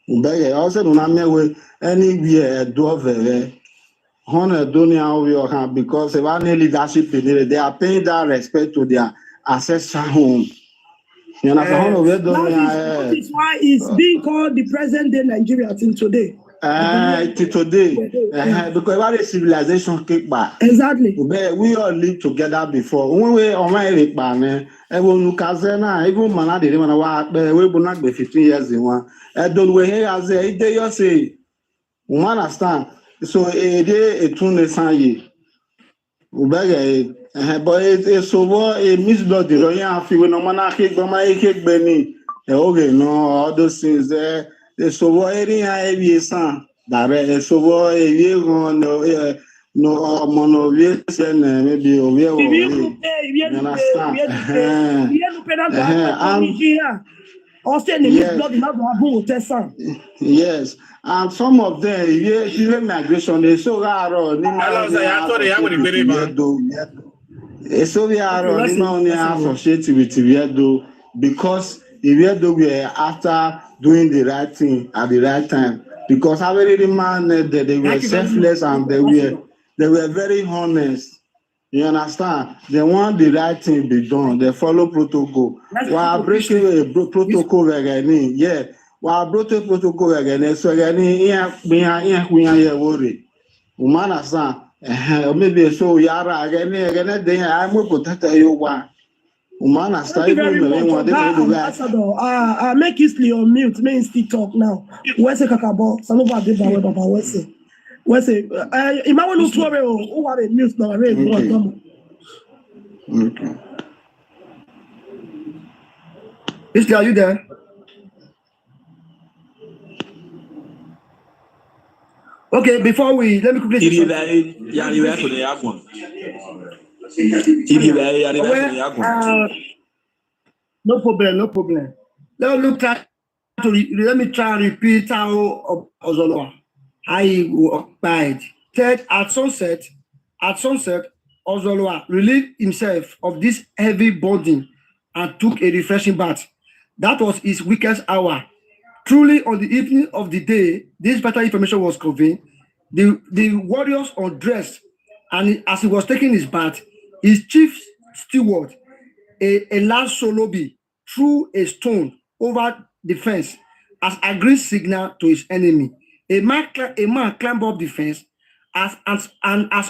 Ubege also do not me anywhere do very honor donia because if any leadership they are paying that respect to their ancestral home. You know, that is why it's being called the present day Nigeria till today. Today, because what is civilization kick back? Exactly. We all lived together before. When we on my rick man, everyone Kazena, even man, they want to walk, we will not be 15 years in one. Don't we hear as a day you say, we understand. So a day, a tune sang ye. But it's so what a misblood, the royal feel no man, kick by my kick Benny. Okay, no, all those things there. So what any Edo and Esan that so what you no monovation maybe over yes, and some of them even migration they so rare so we are only associated with Weirdo because the Weirdo were after doing the right thing at the right time. Because every man they were selfless and they were very honest. You understand? They want the right thing be done. They follow protocol. While breaking a protocol again, yeah. While breaking protocol again, so again, here worry. You understand? Maybe so yara again then I'm going to protect you one. Thank you very much, Ambassador. Make history on mute. May still talk now. Where's the kakabo? Some of our did that. Where's it? Where's it? Imagine who are the mute now? Okay. History, are you there? Okay, before let me quickly no problem. Let me try and repeat how Ozolwa he occupied. Third, at sunset, Ozolwa relieved himself of this heavy burden and took a refreshing bath. That was his weakest hour. Truly, on the evening of the day, this better information was conveyed. The warriors undressed, and as he was taking his bath, his chief steward, a large solobi, threw a stone over the fence as a green signal to his enemy. A man climbed up the fence, and as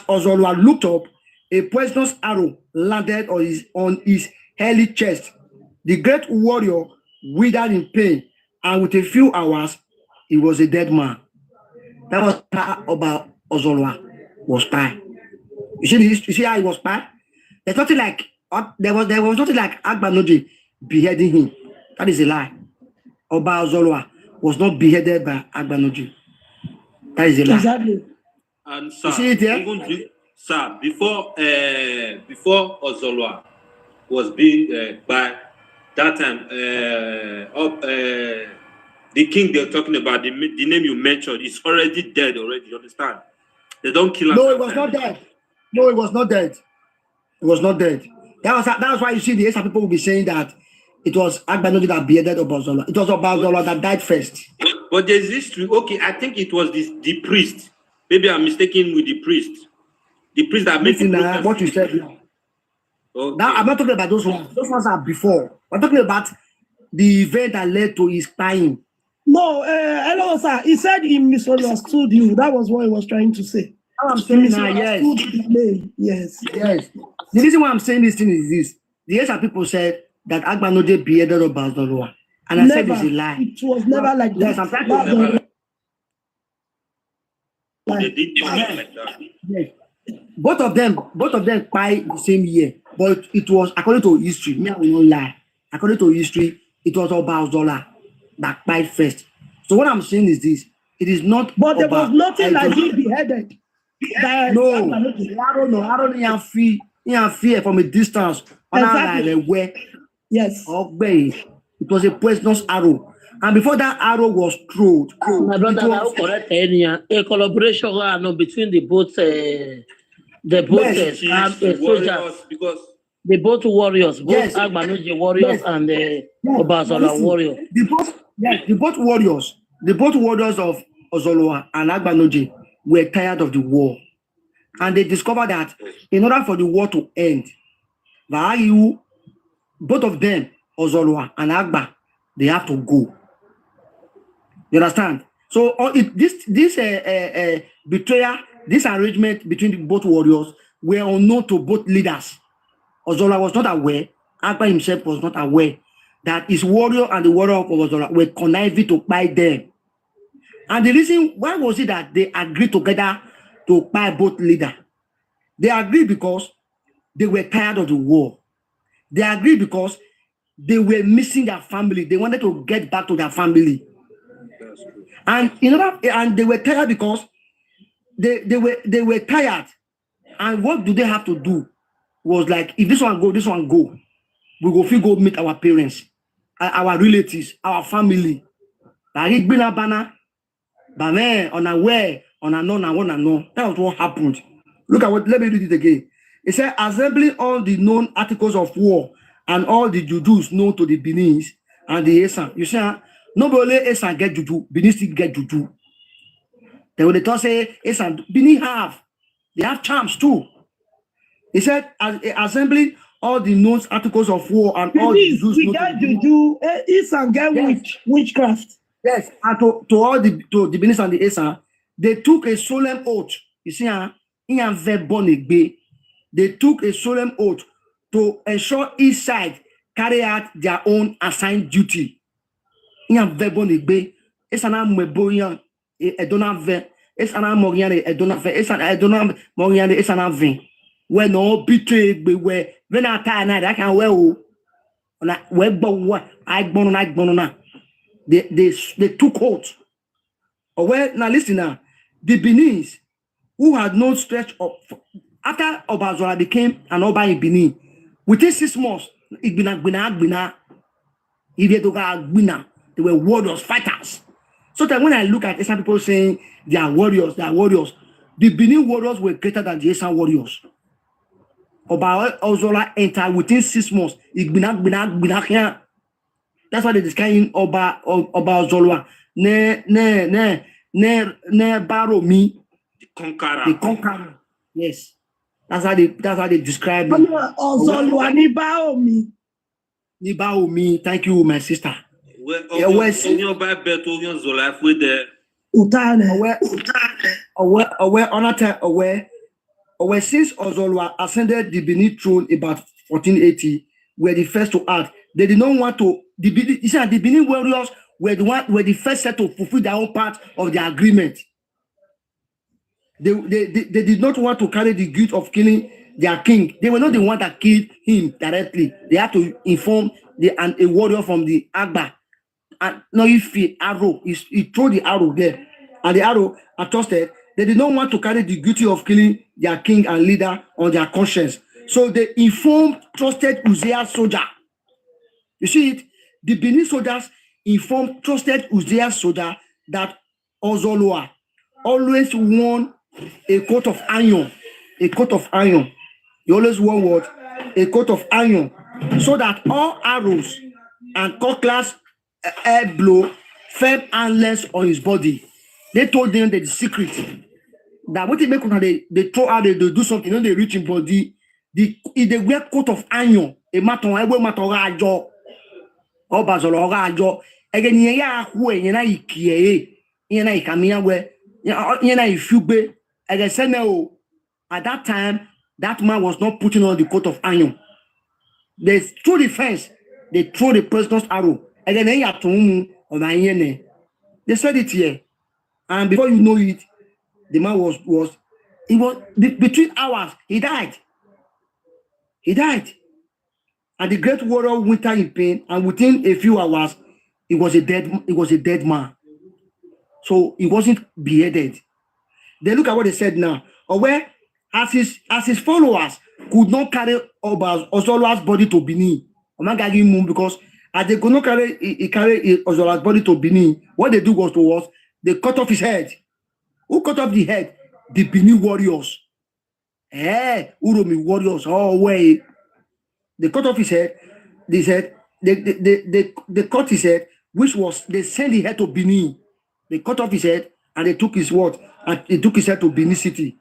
Ozolwa looked up, a poisonous arrow landed on his hairy chest. The great warrior withered in pain, and within a few hours, he was a dead man. That was how about Ozolwa was spy. You see how he was spy? There's nothing like there was nothing like Agbanoji beheading him. That is a lie. Oba Ozolwa was not beheaded by Agbanoji. That is a lie. Exactly. And sir, you see it here? Sir, before Ozolwa was being by that time, the king they're talking about, the name you mentioned, is already dead already. You understand? They don't kill him. No, it was not dead. No, it was not dead. It was not dead. That's why you see the Esan people will be saying that it was Agbanoji that beheaded Ozolwa. It was Ozolwa that died first. But there's this. Okay, I think it was the priest. Maybe I'm mistaken with the priest. The priest that made what you said now. Okay. Now I'm not talking about those ones. Those ones are before. I'm talking about the event that led to his dying. No, hello, sir. He said he misunderstood you. That was what he was trying to say. I'm saying now, yes. The reason why I'm saying this thing is this. The Esan people said that Agbanoji beheaded Ozolwa. And I said it's a lie. It was never like that. Yes. Both of them died the same year. But it was according to history. Me, I will not lie. According to history, it was Ozolwa that died first. So what I'm saying is this. It is not. But there was nothing like he beheaded. No. I don't know fear from a distance. Exactly. Yes. It was a poisonous arrow. And before that arrow was thrown, my brother, I will correct a collaboration between the both soldiers, because the both warriors, both Agbanoji warriors and the Ozolwa warrior. Yes, the both warriors of Ozoloa and Agbanoje were tired of the war. And they discovered that in order for the war to end, both of them, Ozoloa and Agba, they have to go. You understand? So this betrayal, this arrangement between both warriors were unknown to both leaders. Ozola was not aware, Agba himself was not aware that his warrior and the warrior of Ozola were conniving to buy them. And the reason why was it that they agreed together to buy both leaders? They agreed because they were tired of the war. They agreed because they were missing their family. They wanted to get back to their family. And and they were tired because they were tired. And what do they have to do? Was like, if this one go, we go meet our parents, our relatives, our family. Like banner, but man, unaware, unknown. That was what happened. Look at what, let me read it again. It said, assembling all the known articles of war and all the jujus known to the Beninese and the Esan. You see, nobody Esan get juju, Benin still get juju. Then when they talk say Esan, Benin they have charms too. He said, assembling all the known articles of war and all the jujus known to the juju, Esan get witchcraft. Yes, and to all the Benin and the Esan, they took a solemn oath. You see, they took a solemn oath to ensure each side carry out their own assigned duty. Esana mweboyan edona ve esana moriane edona ve esana moriane esana vin. When no betray we when I tie night I can well na we bon I bon na. They took oath. Well, now listen now. The Beninese, who had no stretch of after Obazola became an Oba in Benin, within 6 months, they were warriors, fighters. So that when I look at some people saying they are warriors, the Benin warriors were greater than the Esan warriors. Obazola entered within 6 months. That's why they describe Oba Ozolwa. Ne baro me. The conqueror. Yes. That's how they describe me. Ozolwa ni bao mi. Ni bao mi. Thank you, my sister. Since Ozolwa ascended the Benin throne about 1480, were the first to act. They did not want to. The Benin warriors were the first set to fulfill their own part of the agreement. They did not want to carry the guilt of killing their king. They were not the one that killed him directly. They had to inform a warrior from the Agba. And no, if he threw the arrow there, and the arrow adjusted. They did not want to carry the guilty of killing their king and leader on their conscience. So they informed trusted Uzziah soldier. You see it? The Benin soldiers informed trusted Uzziah soldier that Ozoloa always wore a coat of iron. A coat of iron. He always wore what? A coat of iron. So that all arrows and cutlass air blow fell harmless on his body. They told them the secret. That what they make when they throw out, they do something, they reach in body. They wear coat of iron. A maton, I wear maton rajo. Or bazolo rajo. Again, ya who yena ikie, yena ikamia we, yena ifube. Again, say no. At that time, that man was not putting on the coat of iron. They threw the fence. They threw the prisoner's arrow. Again, they said it here. And before you know it, the man was between hours, he died. He died. And the great warrior went in pain, and within a few hours, he was a dead man. So he wasn't beheaded. Then look at what they said now. Or where as his followers could not carry Ozolwa's body to Benin. Because as they could not carry Ozolwa's body to Benin, what they do was they cut off his head. Who cut off the head? The Benin warriors. Uromi warriors. Oh, way. They cut off his head. They cut his head, which was they sent the head to Benin. They cut off his head and they took his what? And they took his head to Benin City.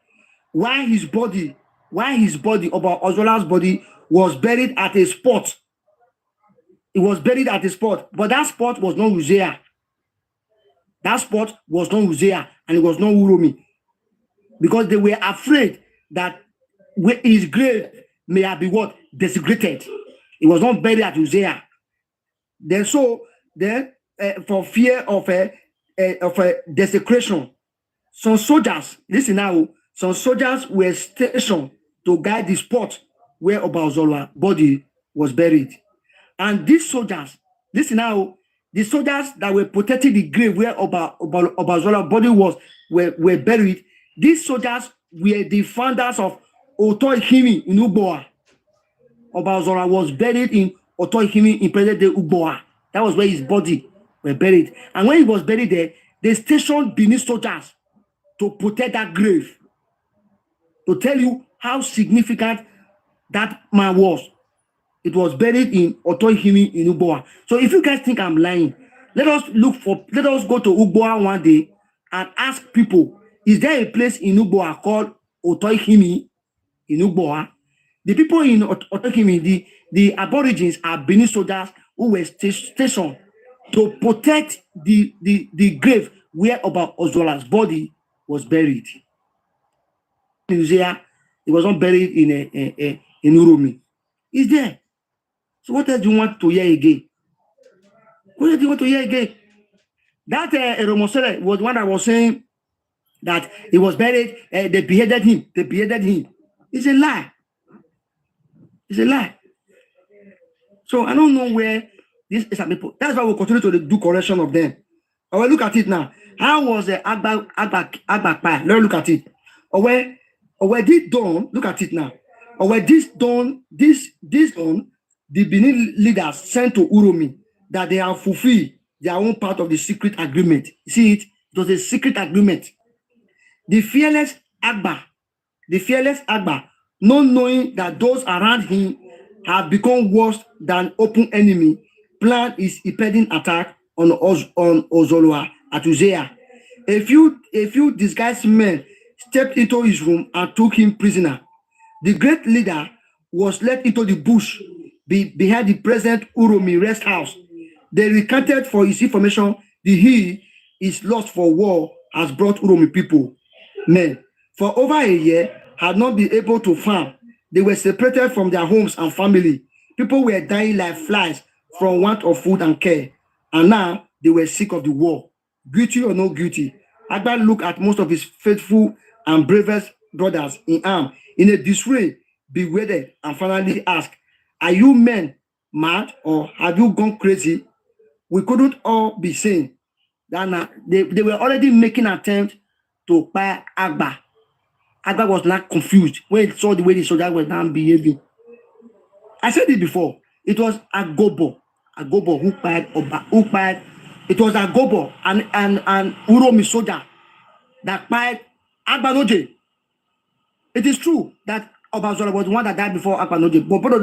Why his body, about Ozola's body, was buried at a spot. It was buried at a spot, but that spot was not Uzea. That spot was not Uzea, and it was not Uromi, because they were afraid that his grave may have been what? Desecrated. It was not buried at Uzea. Then for fear of a desecration, some soldiers, listen now, some soldiers were stationed to guide the spot where Obazola's body was buried. And these soldiers, listen now, the soldiers that were protecting the grave where Obazola's body were buried, these soldiers were the founders of Otoihimi in Ugboa. Obazola was buried in Otoihimi in present-day Ugboa. That was where his body were buried. And when he was buried there, they stationed Benin soldiers to protect that grave. To tell you how significant that man was. It was buried in Otoihimi in Ugboa. So if you guys think I'm lying, let us go to Ugboa one day and ask people, is there a place in Ugboa called Otoihimi in Ugboa? The people in Otoihimi, the aborigines are Benin soldiers who were stationed to protect the grave where Obazola's body was buried. It was not buried in Uromi. It's there. So what else do you want to hear again? What else do you want to hear again? That Eromosele was the one that was saying that he was buried, they beheaded him. It's a lie. It's a lie. So I don't know where this is. That's why we'll continue to do correction of them. I will look at it now. How was the Agba? Let's look at it. Or where this done, look at it now. Or where this done, the Benin leaders sent to Uromi that they have fulfilled their own part of the secret agreement. See it? It was a secret agreement. The fearless Agba, not knowing that those around him have become worse than open enemy, planned his impending attack on Ozolwa at Uzea. A few disguised men stepped into his room and took him prisoner. The great leader was led into the bush behind the present Uromi rest house. They recanted for his information he is lost for war has brought Uromi people. Men, for over a year, had not been able to farm. They were separated from their homes and family. People were dying like flies from want of food and care. And now they were sick of the war. Guilty or no guilty, Agba looked at most of his faithful and bravest brothers in arms in a disarray, bewildered, and finally asked, "Are you men mad or have you gone crazy?" We couldn't all be saying that they were already making an attempt to buy Agba. Agba was not confused when he saw the way the soldiers were now behaving. I said it before. It was Agobo who pied. It was Agobo and Uromi soldier that pied Agba Noje. It is true that Obazola was the one that died before Agba Noje, but both of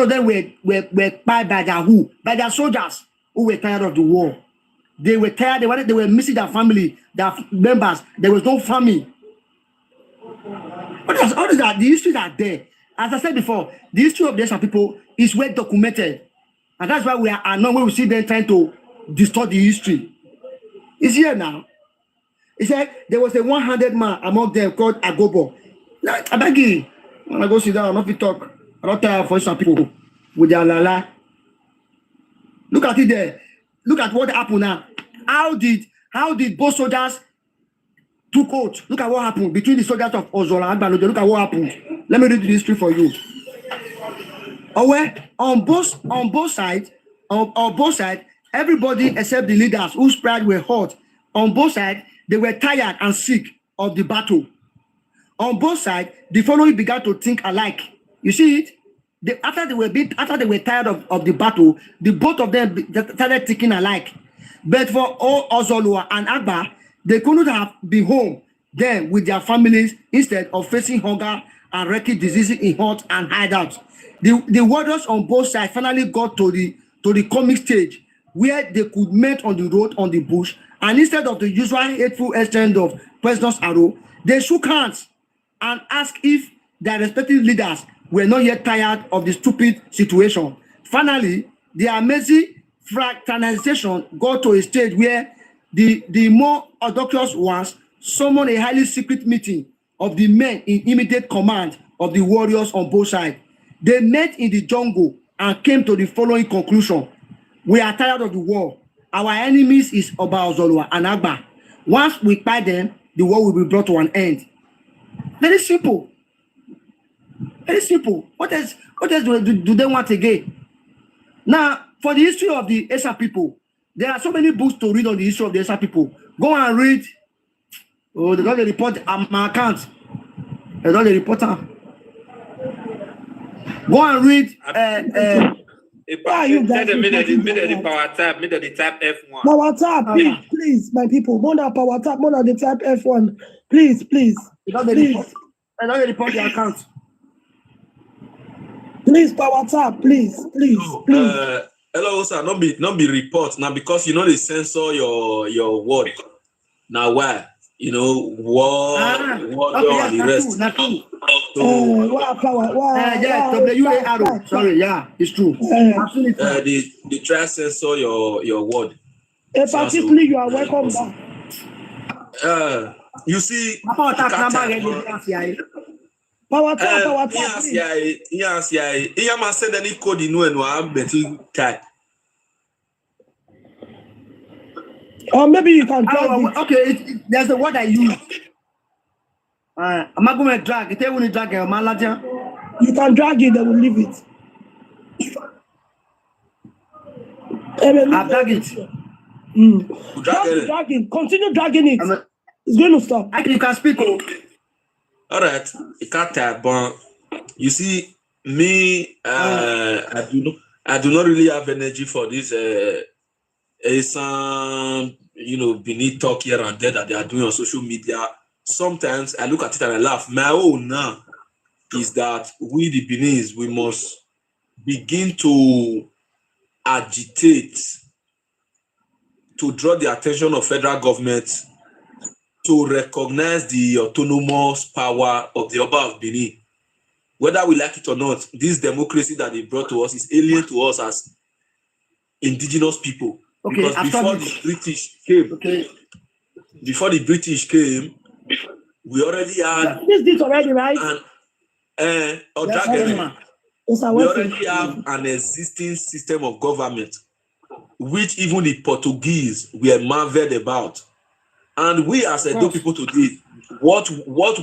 them were pied by their soldiers who were tired of the war. They were tired. They were missing their family, their members. There was no famine. What is that? The histories are there. As I said before, the history of these people is well documented. And that's why we are annoyed when we see them trying to distort the history. It's here now. He said there was a one-handed man among them called Agobo. Now, I beg you, when I go sit down, I'm not fit talk. I don't tire for some people with their lala. Look at it there. Look at what happened now. How did both soldiers took oath? Look at what happened between the soldiers of Ozola and Balojo. Look at what happened. Let me read the history for you. On both sides, everybody except the leaders whose pride were hot. On both sides, they were tired and sick of the battle. On both sides, the following began to think alike. You see it? After they were tired of the battle, the both of them started thinking alike. But for Ozolwa and Agba, they couldn't have been home then with their families instead of facing hunger and wrecking diseases in huts and hideouts. The warriors on both sides finally got to the comic stage where they could meet on the road, on the bush, and instead of the usual hateful exchange of President's arrow, they shook hands and asked if their respective leaders were not yet tired of the stupid situation. Finally, the amazing fraternization got to a stage where the more orthodox ones summoned a highly secret meeting of the men in immediate command of the warriors on both sides. They met in the jungle and came to the following conclusion: we are tired of the war. Our enemies is Oba Ozolwa and Agba. Once we fight them, the war will be brought to an end. Very simple. Very simple. What else do they want again? Now, for the history of the Esa people, there are so many books to read on the history of the Esa people. Go and read. Oh, they got the report my account. They got the reporter. Go and read. Why are you guys the power tab, the type F1. Power tab, please, my people. More than power tab, more than the type F1. Please. They got the report. They got the report the account. Please, power tab, please. Hello, sir. Not be report now, because you know they censor your word. Now why? You know what Okay, the rest. Not true. WARO. Sorry, yeah, it's true. They try to censor your word. Particularly, you are welcome back. You see, Power tab, please. Yeah, said any code in when I'm betting type. Or maybe you can drag it. Okay, there's the word I use. I'm not going to drag. If you want to drag it, you can drag it, they will leave it. I've dragged it. Dragging. Continue dragging it. It's going to stop. You can speak. All right, it can't type, but you see, me, I do not really have energy for this. Esan, beneath talk here and there that they are doing on social media. Sometimes I look at it and I laugh. My own now is that we, the Beninese, we must begin to agitate to draw the attention of federal government to recognize the autonomous power of the Oba of Benin. Whether we like it or not, this democracy that they brought to us is alien to us as indigenous people. Okay, because before the British came, we already had this already, right? We already have an existing system of government, which even the Portuguese were marveled about. And we as Edo people today, what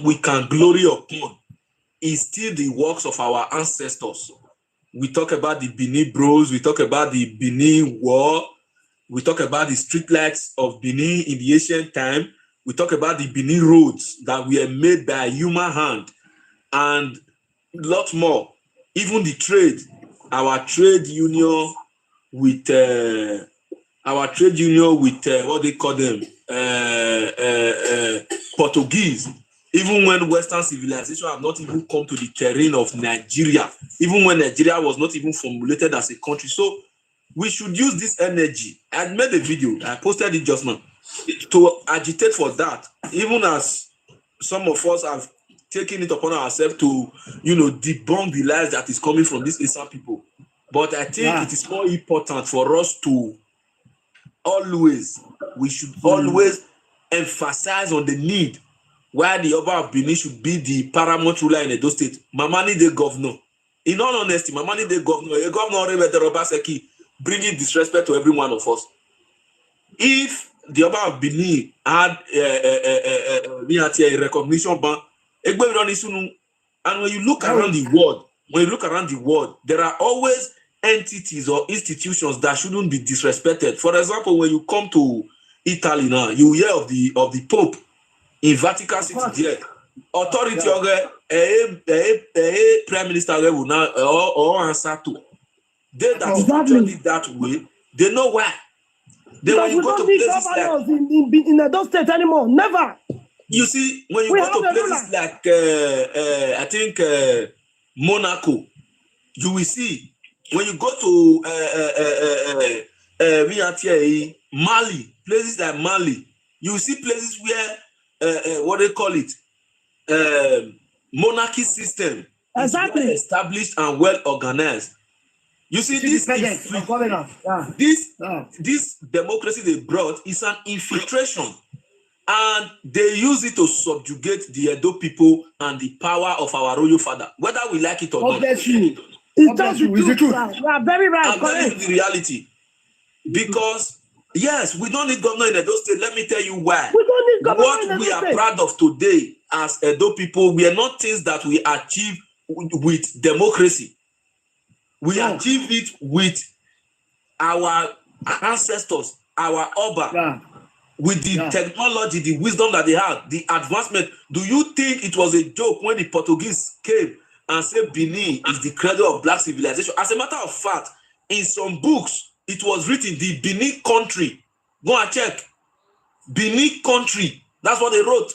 we can glory upon is still the works of our ancestors. We talk about the Benin Bros, we talk about the Benin War, we talk about the street lights of Benin in the ancient time, we talk about the Benin roads that were made by a human hand, and lots more. Even the trade, our trade union with what they call them, Portuguese. Even when Western civilization have not even come to the terrain of Nigeria, even when Nigeria was not even formulated as a country. So we should use this energy. I made a video, I posted it just now, to agitate for that, even as some of us have taken it upon ourselves to, debunk the lies that is coming from these Esan people. But I think it is more important for us to always emphasize on the need why the Oba of Benin should be the paramount ruler in Edo State. Mamani the governor. In all honesty, Mamani the governor, a governor Obaseki, bringing disrespect to every one of us. If the Oba of Benin had a recognition ban, and when you look around the world, there are always entities or institutions that shouldn't be disrespected. For example, when you come to Italy now, you hear of the Pope in Vatican City there. Authority Prime Minister will now or answer to. They that structured it that way, they know why. Then when you go to places like in Edo State anymore, never. You see, when you go to places like I think Monaco, you will see when you go to we are here, Mali, places like Mali. You see places where what they call it, monarchy system is well established and well organized. You see, this democracy they brought is an infiltration, and they use it to subjugate the Edo people and the power of our royal father, whether we like it or not. It's just the truth. You are very right. I'm telling you the reality. Because yes, we don't need governor in Edo State. Let me tell you why. We don't need governor in Edo What we are State. proud of today as Edo people, we are not things that we achieve with democracy. We achieve it with our ancestors, our Oba, with the technology, the wisdom that they had, the advancement. Do you think it was a joke when the Portuguese came and said Benin is the cradle of black civilization? As a matter of fact, in some books, it was written the Benin country. Go and check. Benin country. That's what they wrote.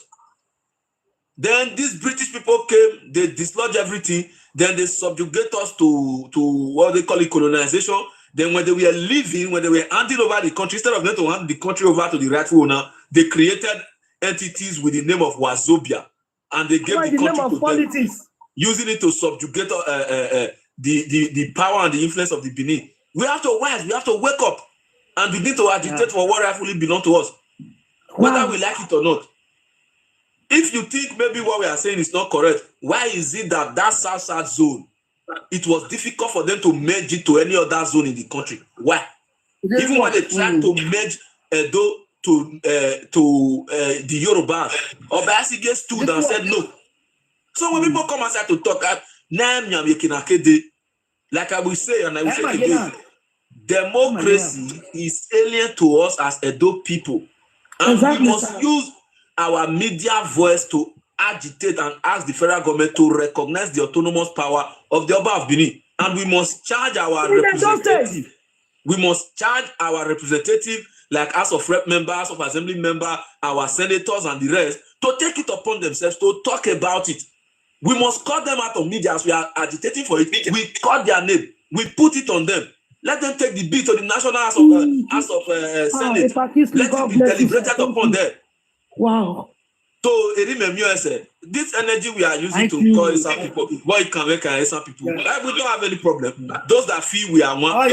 Then these British people came, they dislodged everything, then they subjugate us to what they call it, colonization. Then when they were leaving, when they were handing over the country, instead of them to hand the country over to the rightful owner, they created entities with the name of Wazobia. And they gave the country to them, using it to subjugate the power and the influence of the Benin. We have to rise, we have to wake up, and we need to agitate for what rightfully belongs to us, whether we like it or not. If you think maybe what we are saying is not correct, why is it that South zone, it was difficult for them to merge it to any other zone in the country? Why? Even when they tried to merge Edo to the Yorubas, Obasige stood and said no. So when people come outside to talk, like I will say, and I will say again, democracy is alien to us as Edo people. And we must use our media voice to agitate and ask the federal government to recognize the autonomous power of the Oba of Benin. And we must charge our representative. We must charge our representative, like House of Rep member, House of Assembly member, our senators and the rest, to take it upon themselves to talk about it. We must call them out of media as we are agitating for it. We call their name. We put it on them. Let them take the bill to the National House of Senate. Let it be deliberated upon them. Wow. So, this energy we are using to call some people, what it can make some people, we don't have any problem. Those that feel we are one,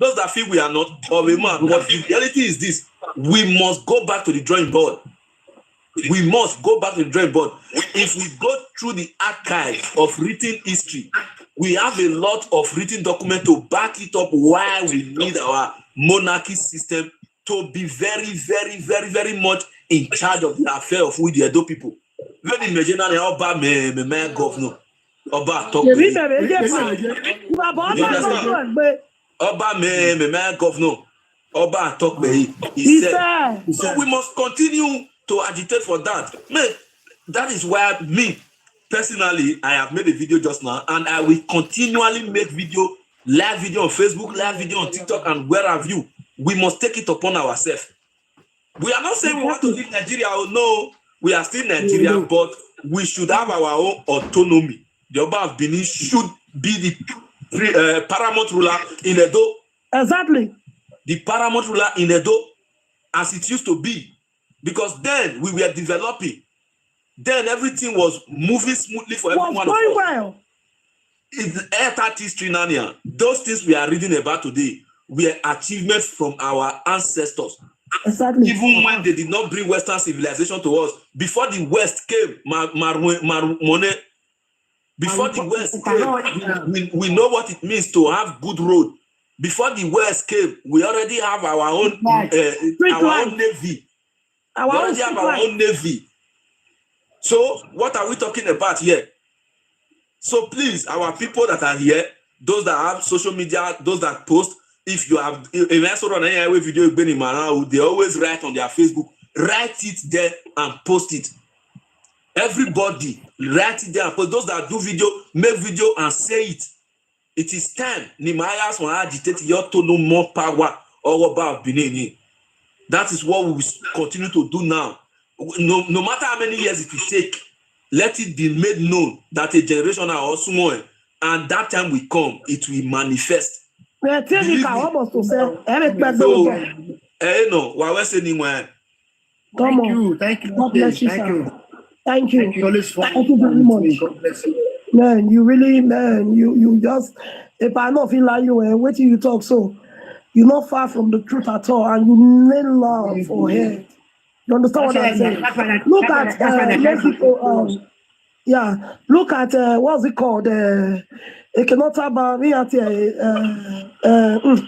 those that feel we are not, or we must. But the reality is this: we must go back to the drawing board. We must go back to the drawing board. If we go through the archive of written history, we have a lot of written documents to back it up why we need our monarchy system to be very, very, very, very much in charge of the affair of the Edo people. When imagine Oba me governor, Oba talk. Oba me governor, Oba talk. He said. So we must continue to agitate for that. Man, that is why me personally, I have made a video just now, and I will continually make live video on Facebook, live video on TikTok, and where have you. We must take it upon ourselves. We are not saying we want to leave Nigeria. No, we are still Nigeria, but we should have our own autonomy. The Oba of Benin should be the paramount ruler in Edo. Exactly. The paramount ruler in Edo, as it used to be. Because then we were developing. Then everything was moving smoothly for everyone. Going well. It's Earth history, Nania. Those things we are reading about today were achievements from our ancestors. Exactly. Even when they did not bring Western civilization to us, before the West came, before the West came, we know what it means to have good road. Before the West came, we already have our own navy. We already have our own navy. So what are we talking about here? So please, our people that are here, those that have social media, those that post, if you have, if I saw on any video, they always write on their Facebook, write it there and post it. Everybody write it there and post. Those that do video, make video and say it. It is time. Nimayas will agitate your to know more power all about Benin. That is what we will continue to do now. No matter how many years it will take, let it be made known that a generation are also more, and that time will come, it will manifest. almost to say, So, no, what was saying when? Thank you. Thank you. God bless you, Thank sir. you. Thank you. Thank you. Always fun. Thank you very much. God bless you. Man, you really, man, you just, if I not feel like you, wait till you talk so. You're not far from the truth at all, and you need love for him. You understand what I'm saying? Look at Mexico. Yeah, look at what's it called?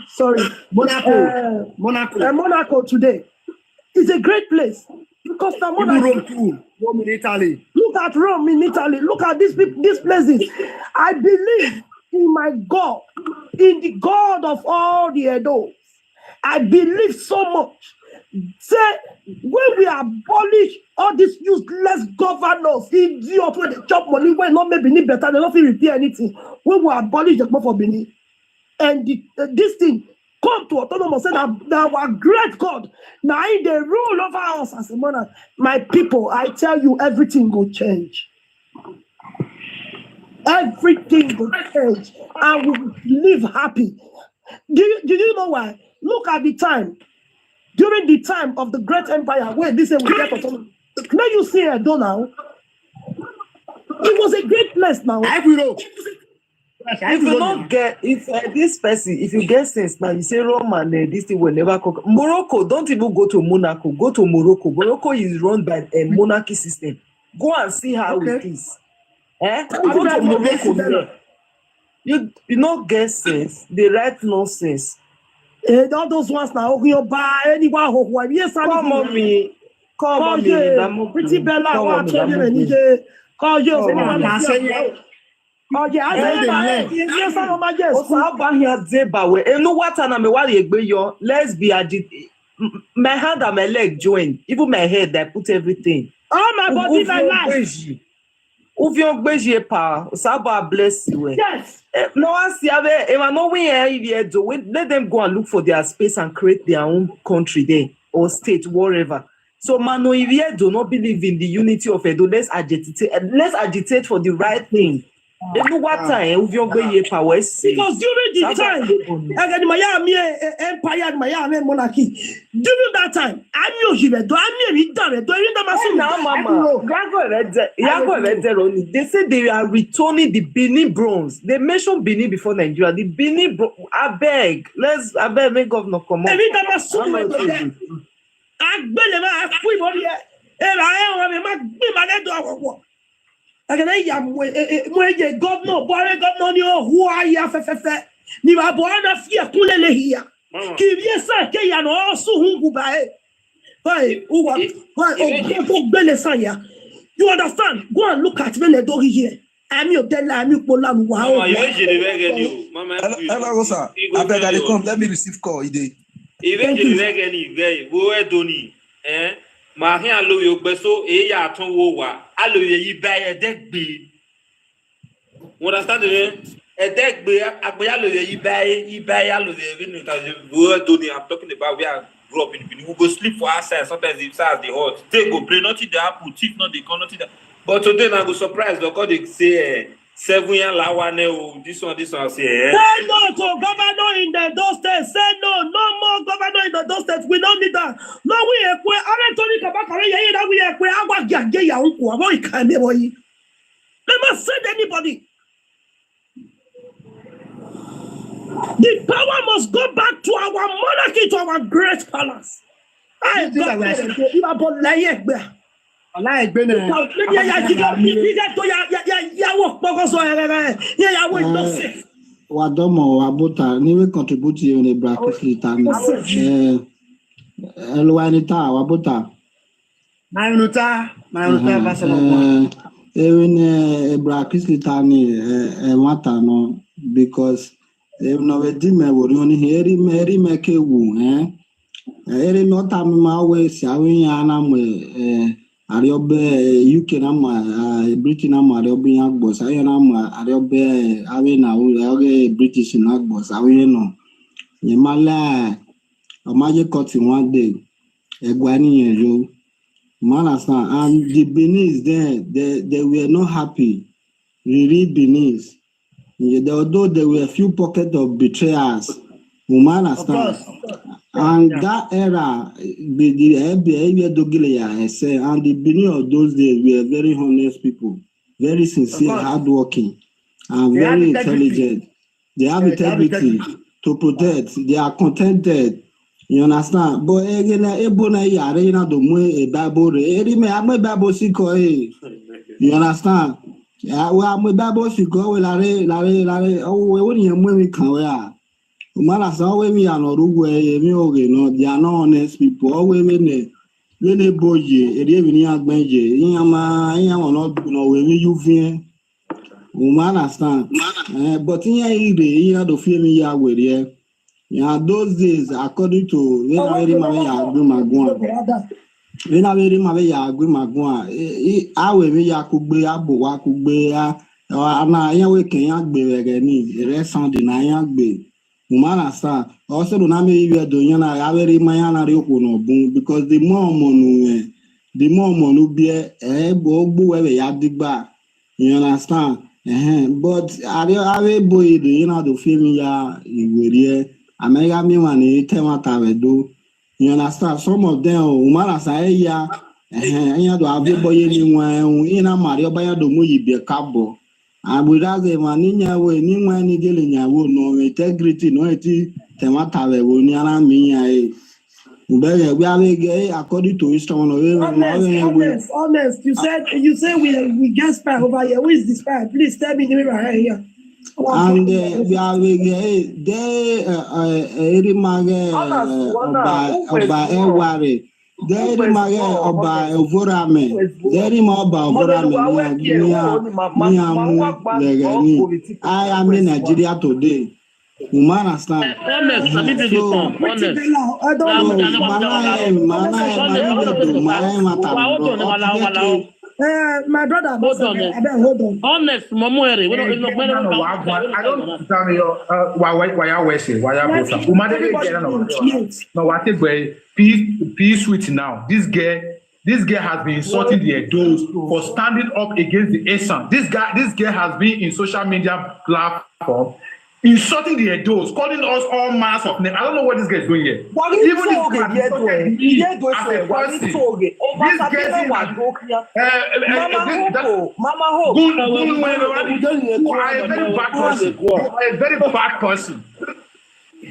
Sorry, Monaco. Monaco today. It's a great place because the Even Monaco. Rome too. Rome in Italy. Look at Rome in Italy. Look at these places. I believe in my God, in the God of all the Edos. I believe so much. Say, when we abolish all these useless governors, idiots, when they chop money, when not maybe need better, they don't feel repair anything. When we abolish the for Benin, and this thing come to autonomous, and our great God, now in the rule over us as a monarch, my people, I tell you, everything will change. Everything will change, and we will live happy. Do you know why? Look at the time. During the time of the great empire, where this will get autonomy. Now you see Edo now. It was a great place now. If you not get, if this person, if you get sense now, you say Rome and this thing will never conquer. Morocco, don't even go to Monaco. Go to Morocco. Morocco is run by a monarchy system. Go and see how it is. Go to Morocco. You not get sense. They write nonsense. All those ones now, you buy anyone who yes, come on me. Pretty Bella, call you. Oh yeah, let's be agitated. My hand and my leg join. Even my head, I put everything. Oh, my body, my life. Bless you. Yes. No, let them go and look for their space and create their own country there or state, wherever. So, Mano, if you do not believe in the unity of Edo, let's agitate for the right thing. Because during the time, empire, Miami monarchy, during that time, I knew he was they said they are returning the Benin bronze. They mentioned Benin before Nigeria. The Benin I beg, make governor come on. Governor, who are you? You are born of here, Kulele here. Give yes, I can also who buy. You understand? Go and look at me, the here. I'm your dead, I'm your Polam. Wow, I beg I come. Let me receive call. Even Mahin alo yo gbeso e ya ton wo wa alo yi ba e degbe understand me e degbe agbe alo yi ba alo we no ta wo doni. I'm talking about we are grew up in Benin. We go sleep for outside sometimes if stars dey hot take go play nothing dey happen thief not dey come nothing dey. But today na go surprise because they say 7 year lawane o this one say say no to governor in the those states. Say no more governor in the those states. We don't need that. No, we ekwe Anthony Kabakare ye that we ekwe agwa gage ya unku abo ikane boy. Never send anybody. The power must go back to our monarchy, to our great palace. I got it. About like Wadomo Wabuta, Niwe contribute in a bracket litan. Elwanita Wabuta. Maruta, Even a bracket litani, Watano, because they know a dimmer would only hear him, make a woo, Eri not a my way, Sawin Anam. Ariobe UK nama Britain nama Ariobe Agbos ayo nama Ariobe awe na oge British na Agbos awe no yemala omaje cut in one day egwani yenjo Malasan and the Benin there they were not happy really Benin although there were a few pockets of betrayers Woman understand. And that era, the and the beginning of those days were very honest people, very sincere, hardworking, and very intelligent. They have integrity to protect. They are contented. You understand? But again, Ebona yare na do mo a Bible. Eri me am Bible siko eh. You understand? Yeah, we am Bible siko we lare. Oh, we woni emu mi kan we ah. Umara sa we mi anorugu eh mi oge no. They are not honest people. Always we ne boye. Eri mi ni agbenje. Iyama no we mi yuvien. Woman understand. But in here, the fear me ya with here. Yeah, those days, according to when I very my I will be ya could be a boa could be a ya we can be again. The rest sound in I be. Woman understand. Also, do not be doing I very my no boom because the more money be a boy ya dig back. You understand? But I boy, you know, the film ya here. America me money do. You understand? Some of them, Umara say ya, do have boy anyone in a Mario Baya do muyi be cabo. I would rather maninya way, ni one ni gelin ya wo no integrity no eti temata we ni ara mi ya. We are according to history. Honest. You said we get spy over here. Who is the spy? Please tell me the name right here. And we are there. Oba Eware. There Oba Ovorame. There Oba Ovorame. I am in Nigeria today. Woman understand. Honest, let me bring you some. Honest. My brother, hold on. Honest, Momoere. I don't tell me why I was it. Why I was no, I think we peace with now. This girl has been insulting the adults for standing up against the Esan. This girl has been in social media platform insulting the adults, calling us all mass of names. I don't know what this guy is doing here. Even if a very bad person.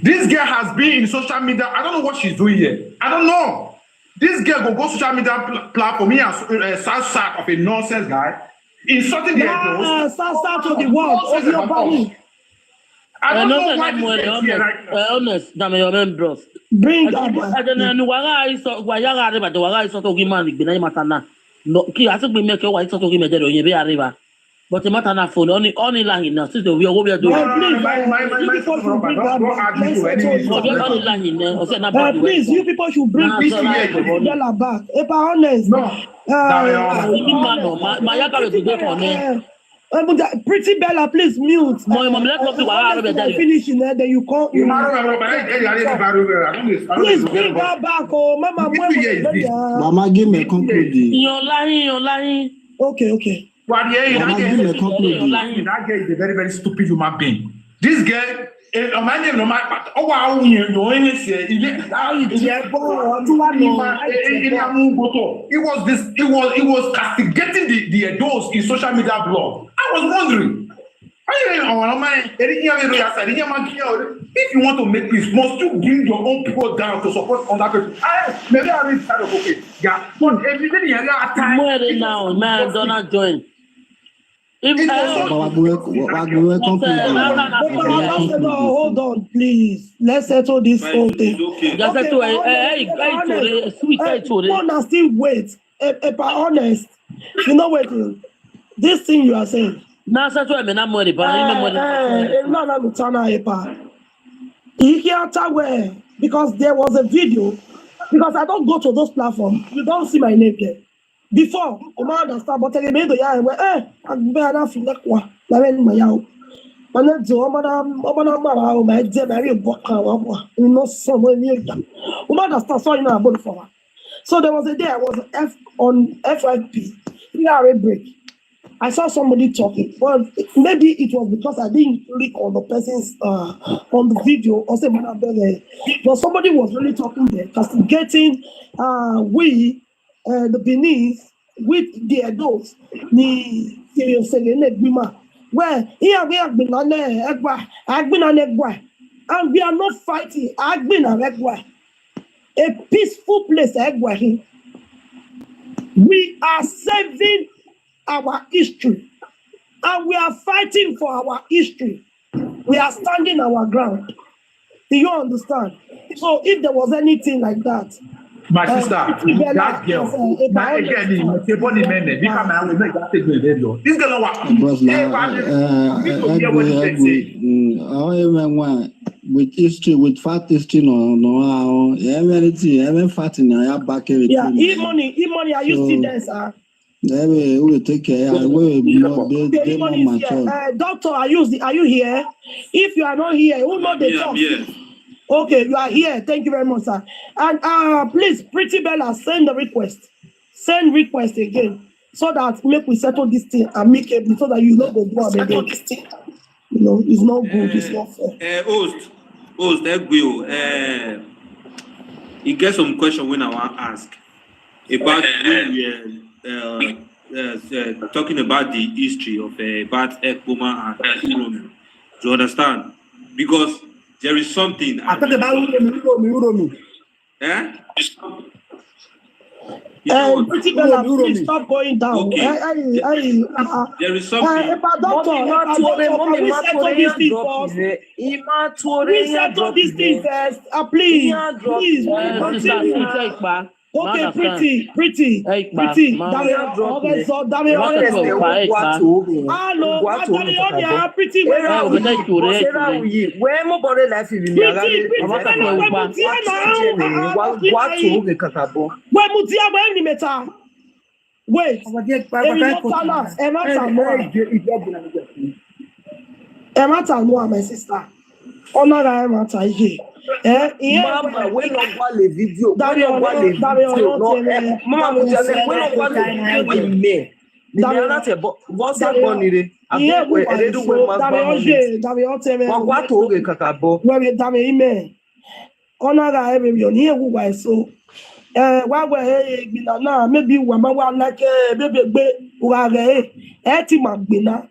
This girl has been in social media. I don't know what she's doing here. I don't know. This girl will go social media platform me as sack of a nonsense guy, insulting the adults. Start to the world. I don't know why this is honest. Dame your members. Bring waga iso wayaga arriba to waga iso to gima ni bina matana. No ki aso be make wa iso to gima de oyin be arriba. But the matana phone only line now since we are doing. Please, you people should bring Bella back. If I honest. Pretty Bella, please mute. Finish in there, then you call. Please bring her back. Oh, Mama, give me a conclusion. You're lying. Okay. That girl is a very, very stupid human being. This girl, it was castigating the adults in social media blog. I was wondering. If you want to make peace, must you bring your own people down to support other people? Maybe I read kind of okay. Yeah, but everybody now, man, don't join. Hold on, please. Let's settle this whole thing. Still wait. If I'm honest, you know what? This thing you are saying. No, you can't where because there was a video. Because I don't go to those platforms. You don't see my name there. Before, you might understand, but I made the yard where I'm better for that one. I mean, my out. And then to my dear Mary Boka, you know, somewhere near them. You might understand, so you know about for her. So there was a day I was on FYP, PRA break. I saw somebody talking. Well, maybe it was because I didn't click on the person's on the video or something like that. But somebody was really talking there, castigating the Benin with the adults. Well, here we have been on Egwa, I've been on Egwa, and we are not fighting. I've been on Egwa, a peaceful place, Egwa. We are saving our history, and we are fighting for our history. We are standing our ground. Do you understand? So if there was anything like that, my sister, that girl, now again, this girl, with history, with fact history, no, every fact in our back. Yeah, money, are you still there, sir? We will take care. Doctor, are you here? If you are not here, who know the talk? Okay, you are here. Thank you very much, sir. And please, Pretty Bella, send the request. Send request again, so that make we settle this thing amicably, so that you know go do again. You know, it's not good. It's not fair. Host, that will. You get some question when I want to ask about talking about the history of about Ekboma and Uromi. Do you understand? Because there is something. I talk about Uromi. Pretty Bella, please stop going down. Okay. There is something. We settle this thing first. Please. Okay, pretty. Wait, Emma, my sister. Honor Emma, Mama, we don't want the video. Maybe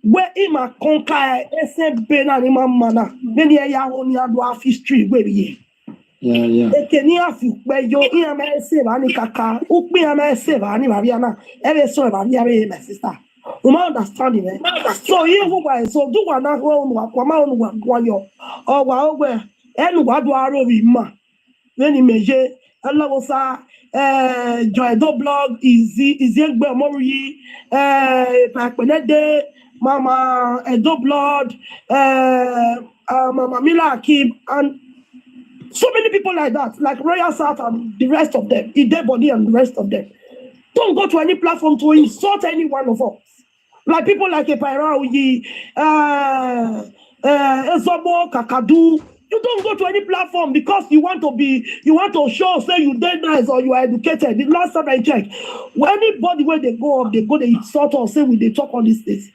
where ima conquer ese bena ni mana many ya oni ado af history we be ekeni afi pe yo iya me se ba ni kaka u pe ya me se ba ni ba bia na e be so ba bia be my sister you ma understand me so here who by so do wa na wo wa ma onu wa yo o wa ogbe enu wa do aro bi ma when meje Allah sa Joy Do blog is egbe omori pa penede Mama Edo Blood, Mama Mila Akim, and so many people like that, like Royal South and the rest of them, Ide Body and the rest of them. Don't go to any platform to insult any one of us. Like people like Epairawi, Ezobo, Kakadu. You don't go to any platform because you want to show, say you did nice or you are educated. The last time I checked, when anybody where they go, they insult or say they talk on these things.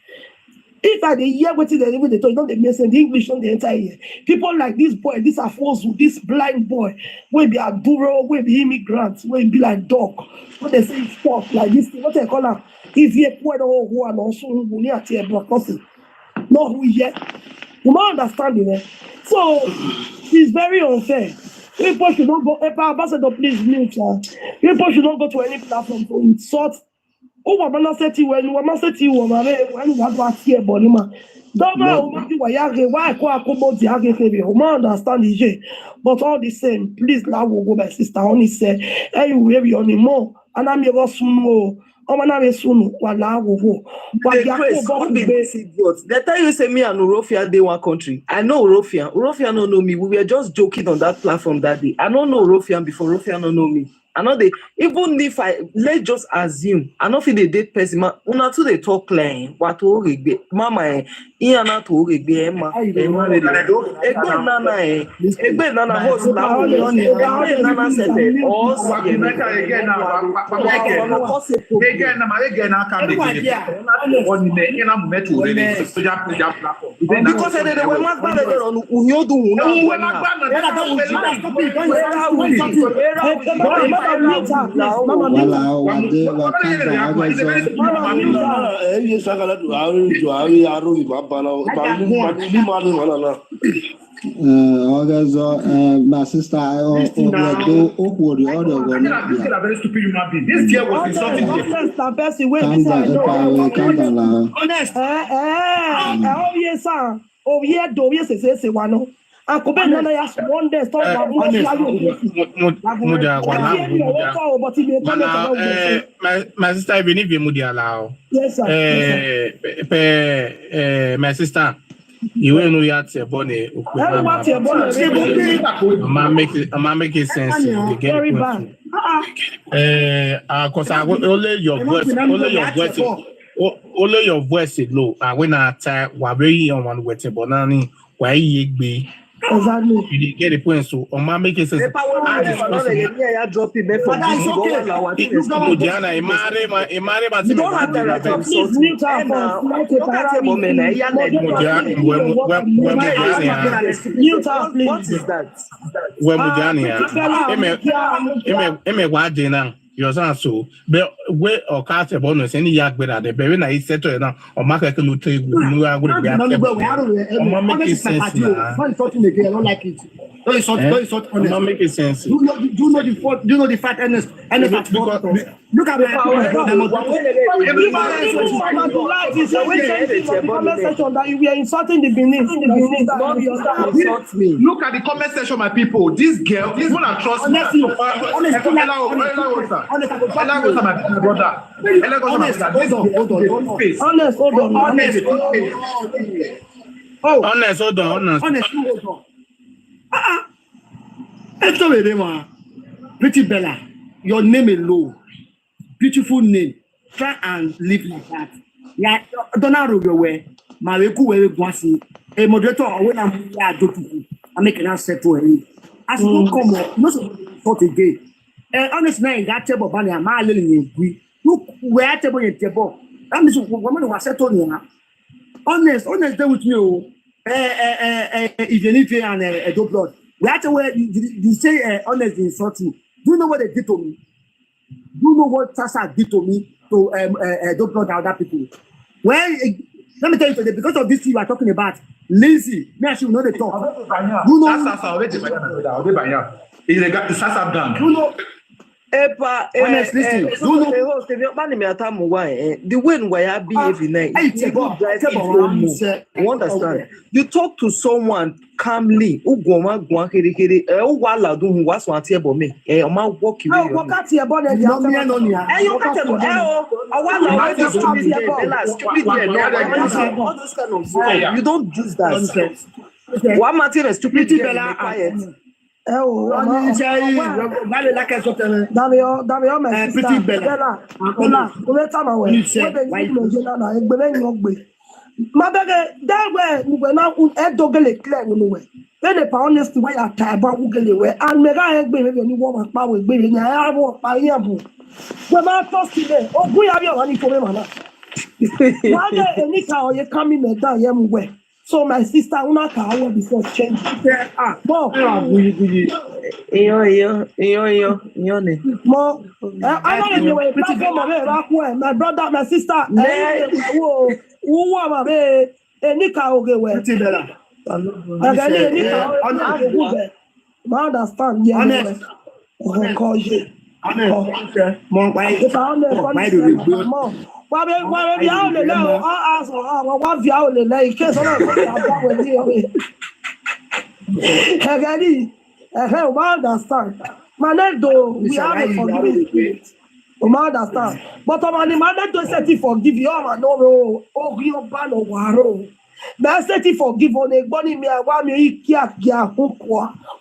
If I hear what they talk, don't they mention the English on the entire year. People like this boy, this Afosu, this blind boy, will be a duro, will be immigrants, will be like dog. What they say stuff like this, what they call them, if you put who are also who near to a block person. Not who yet. You might understand it. So it's very unfair. People should not go, Ambassador, please mute. People should not go to any platform to insult. Oh, I'm not saying when you are saying you are when you are here, Bonima. Don't know why I understand it. But all the same, please now will go my sister. Only say, hey, you will be on the more, and I'm your soon. Oh, man, I'm soon. Wala will go. But they tell you say me and Urofia they one country. I know Urofia. Urofia don't know me. We were just joking on that platform that day. I don't know Urofian before Urofia don't know me. I know they even if let's just assume I know if they date person una too they talk line what to regbe mama na to regbe ma egbe nana host la egbe nana sete or again because they were not bad on unyodu my sister, I do the other one. This is a very stupid human being. This girl was insulting me. Calm down. Honest. Oh yeah, do yes, say one. Uncle Ben Nana has one day stop my sister, even if you would allow. Yes, sir. My sister, you will know yet your bonnet. I'm making sense. Very bad. Because I only your voice is low. I when I tell what very on one with a bonani, why ye be. Exactly. You get the point. So, on my making sense. So, but where or cast a bonus any yak better the very nice settle now or market can take no make sense. I don't like it. Don't make sense. Do you know the fact Ernest look at that we are insulting the Benin. Look at the comment section, my people. This girl, this one I trust. Hold on. Pretty Bella, your name alone, beautiful name. Try and live like that. Yeah, don't know where my we're going a moderator when I'm making an settle. As you come up, not so again. Honestly, that table, Banya, my little look where table in table. That means woman who was settled here. Honest, there with you. Even if you and a dope blood. Right away, you say honest insulting. Do you know what they did to me? Do you know what Sasa did to me to dope blood and other people? Well, let me tell you today, because of this thing you are talking about, lazy, me I should know the talk. You know, Sasa, is the Sasa gang. You know. Honestly, the way I behave in you understand? You talk to someone calmly. You can't you don't do that. What matter is stupidity and quiet. So my sister una ka will before change. Mo. I don't know where my brother, my sister. Who are my Nika Ogewe? I understand. Yeah. Why be out the level? I ask what the out the lake. Case on I understand. My neck though, we have a forgiving spirit. I understand. But I'm the man that to set it forgive you. I know. Oh, you ban of Waro. But I said it forgive on a bunny me. I want me kia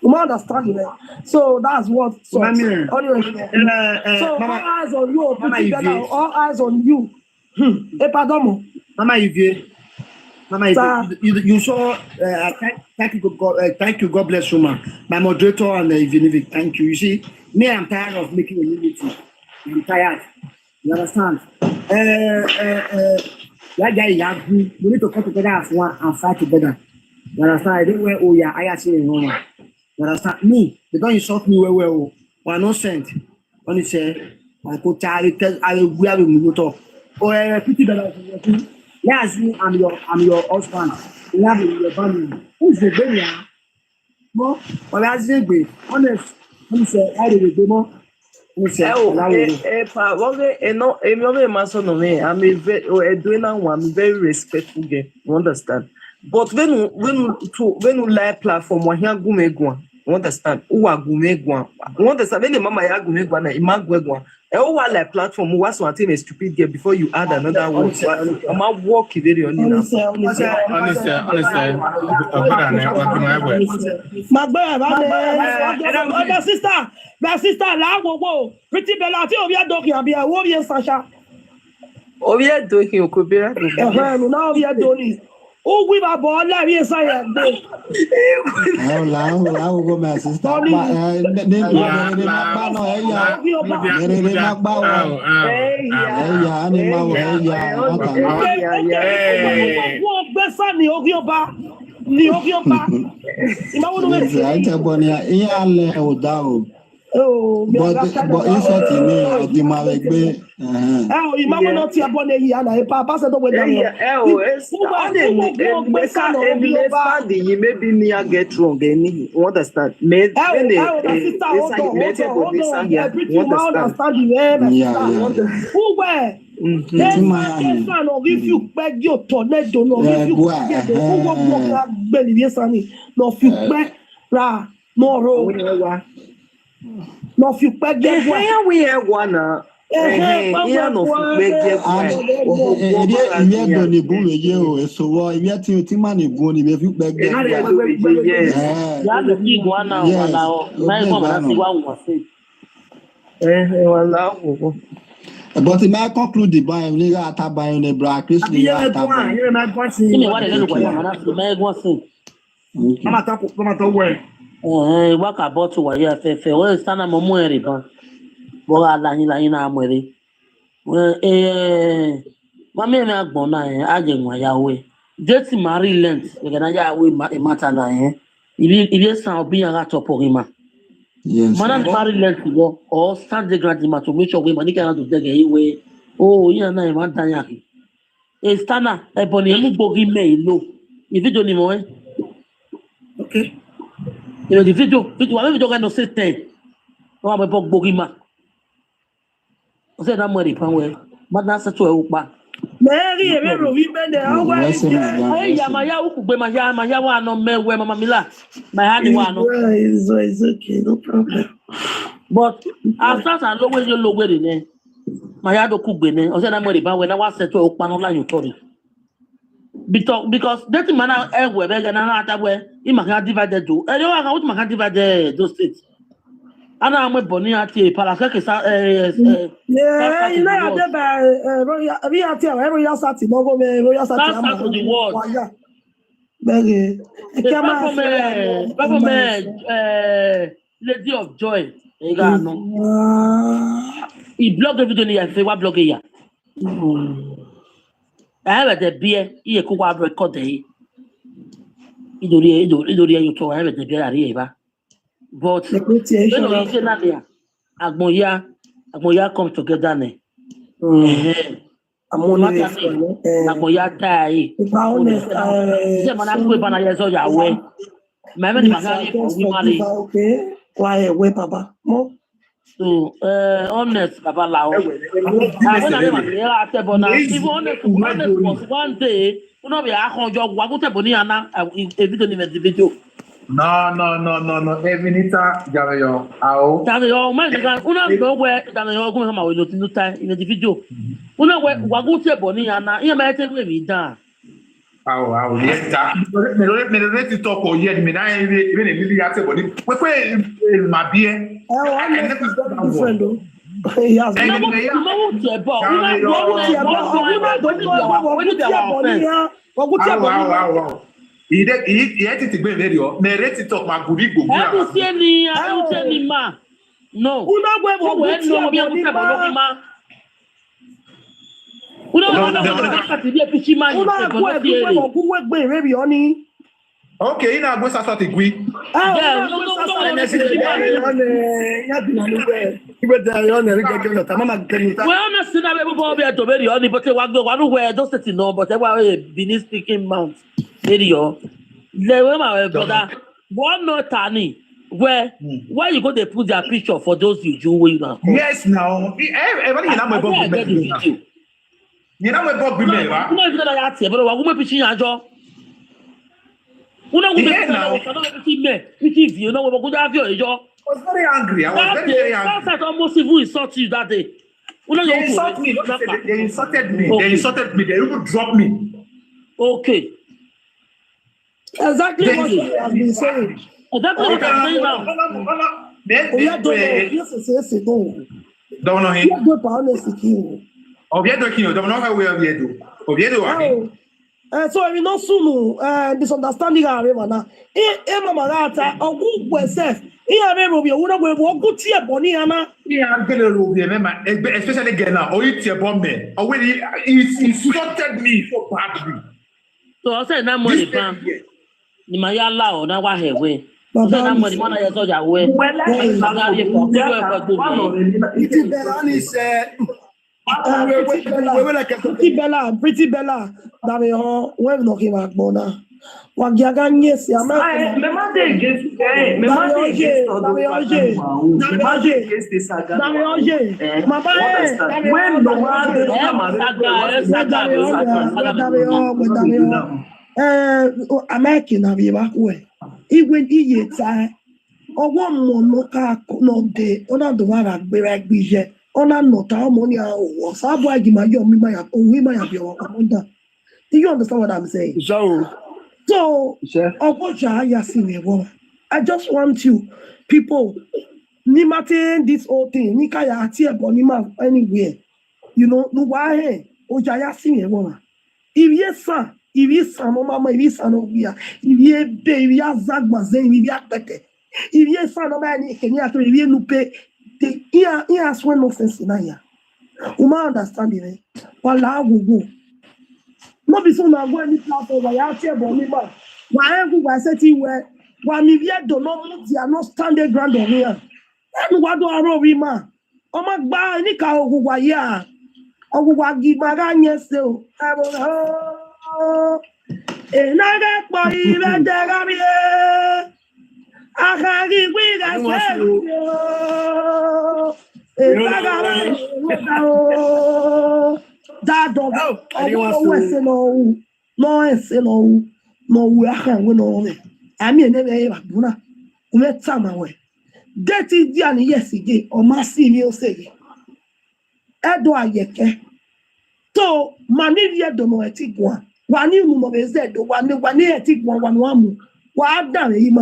understand it. So that's what. So all eyes on you, pretty better. All eyes on you. Pardon. Mama Ivy. Mama, you saw. Thank you, God. Thank you, God bless you, man. My moderator and Ivy, thank you. You see, me, I'm tired of making a unity. I'm tired. You understand? That guy, we need to come together as one and fight together. You understand? I don't wear oh yeah, I actually know. You understand? Me, they don't insult me well. We're not sent. When you say, I go tell you, we have a motor. Or pretty better. Yes, I'm your husband. We have your family. Who's the baby? Mo, but I say, be honest. Who say I will be more? Who say? I'm very respectful girl. You understand? But when you lie platform, you understand? You understand? When the mama ya gumegwa na imagwegwa. Like platform, who was one thing a stupid girl before you add another one. I'm a walk very on now. My sister, la wo pretty bella ti obi adoki abi wo bi Sasha. Obi adoki okobera do. Now obi adoni. O gwi ba bo la bi Esan ya gbe. La go my sister. Oh, but insult me, the malegbe. Imagine not your bonnet here, and Papa said, maybe me I get wrong. You understand? If you beg your tornado, no, if you no, if you beg where we are one. But it might conclude the buy nigga at buying the black Christian. Waka bottle wa ya fefe o sana mo mu ere ban bo ala yin na amere ma me agbon na aje nwa ya we date marry length we na ya we matter na ibi san obi yan ra toporima yes man marry length go or stand the grant ma to make sure we money can do dege we oh yan na e ma dan ya ki e stana e boni mu gbogi me lo e video ni mo okay. You know the video can say 10. No, I'm a bogima. I said, I'm ready, Panway. But that's a 12. Mary, Maya, no me where Mamma Mila. My honey one. It's okay, no problem. But after I know where you low wedding, eh? My other cook bene. I said, I'm ready, but when I was set to open online, you told it. Because that man everywhere and another way, he might have divided to. And you are out, might have divided those states. And I'm a bonny at a palasaka. Yeah, you know, we are here every year, Saturday, Royal Saturday. The world. Lady of Joy. He blogged everything here. Say what blog here? I have the beer. He could have recorded. He do you to have the beer here. But Agmoya come together. Agmoya die. Why way, Papa? So, honest, Papa Lao. Honest was one day. You know, we are on your Waguta Boniana, a video. No. Evinita, Javio, Ao. Javio, man, una go where Daniel Guma will not time in the video. Una Waguta Boniana, you might take me down. yes, me don't talk or yet. Me na even really have to body. We my beer. Different though. Yes. He had to be radio. Me ready to talk my goody go. No. Okay, now go start the gui. Speaking mount. Video. My brother. One not tiny. Where you go they put their picture for those you do when you know. Yes, now. Everybody you know my book. You know my book women, right? You know if that yat but wa woman pitching ajo. Una go be you know we go have your I was very angry. I was very angry. That's almost even insult you that day. They insulted me. They insulted me. Okay. They insulted me. They even dropped me. Okay. Exactly what you have been saying. Exactly what I'm saying now. Don't know him. Don't know how we are here. So we not soon misunderstanding now. Marata or who self. Especially again now, or it's your bomb. Already, he insulted me so badly. So I said, no money, bam. Ni maya lao na wa hewe. So na money mana ya so ja we. Pretty Bella, that we all we're knocking back bona. Wagiagan yes, ya ma. American na biba we. Igwe iye ta. Owo mo no ka no de. Ona do wa gbere gbije. Ona no ta mo ni awo. Sabo agima yo mi ma ya. Owi ma ya bi o komanda. Do you understand what I'm saying? So, I just want you people Nimate this whole thing. Nikaya ati ebonima anywhere. You know, no why Ojaya sing a woman. If yes, sir, if yes, son, mama, if yes, son, if ye baby, Zagma, Zen, if yakete. If yes, son, man, can you have to review no pay the ear swear no sense in aya. Uma understanding it. Wala will go. No be so now go any class over ya ati ebonima. Why go I said you were one if you don't know they are not standing ground on here. And what do I roll we man? Oh my god, any car over ya. Oh, what give my gang so I will another boy even there. I can't give we that dog. Oh, no, we are going I mean, never Buna. Let some away. That is the only yes again, or massive you say. Edward Yeke. So, Manivia don't know a tick one. One new is dead, one near tick one. What done him?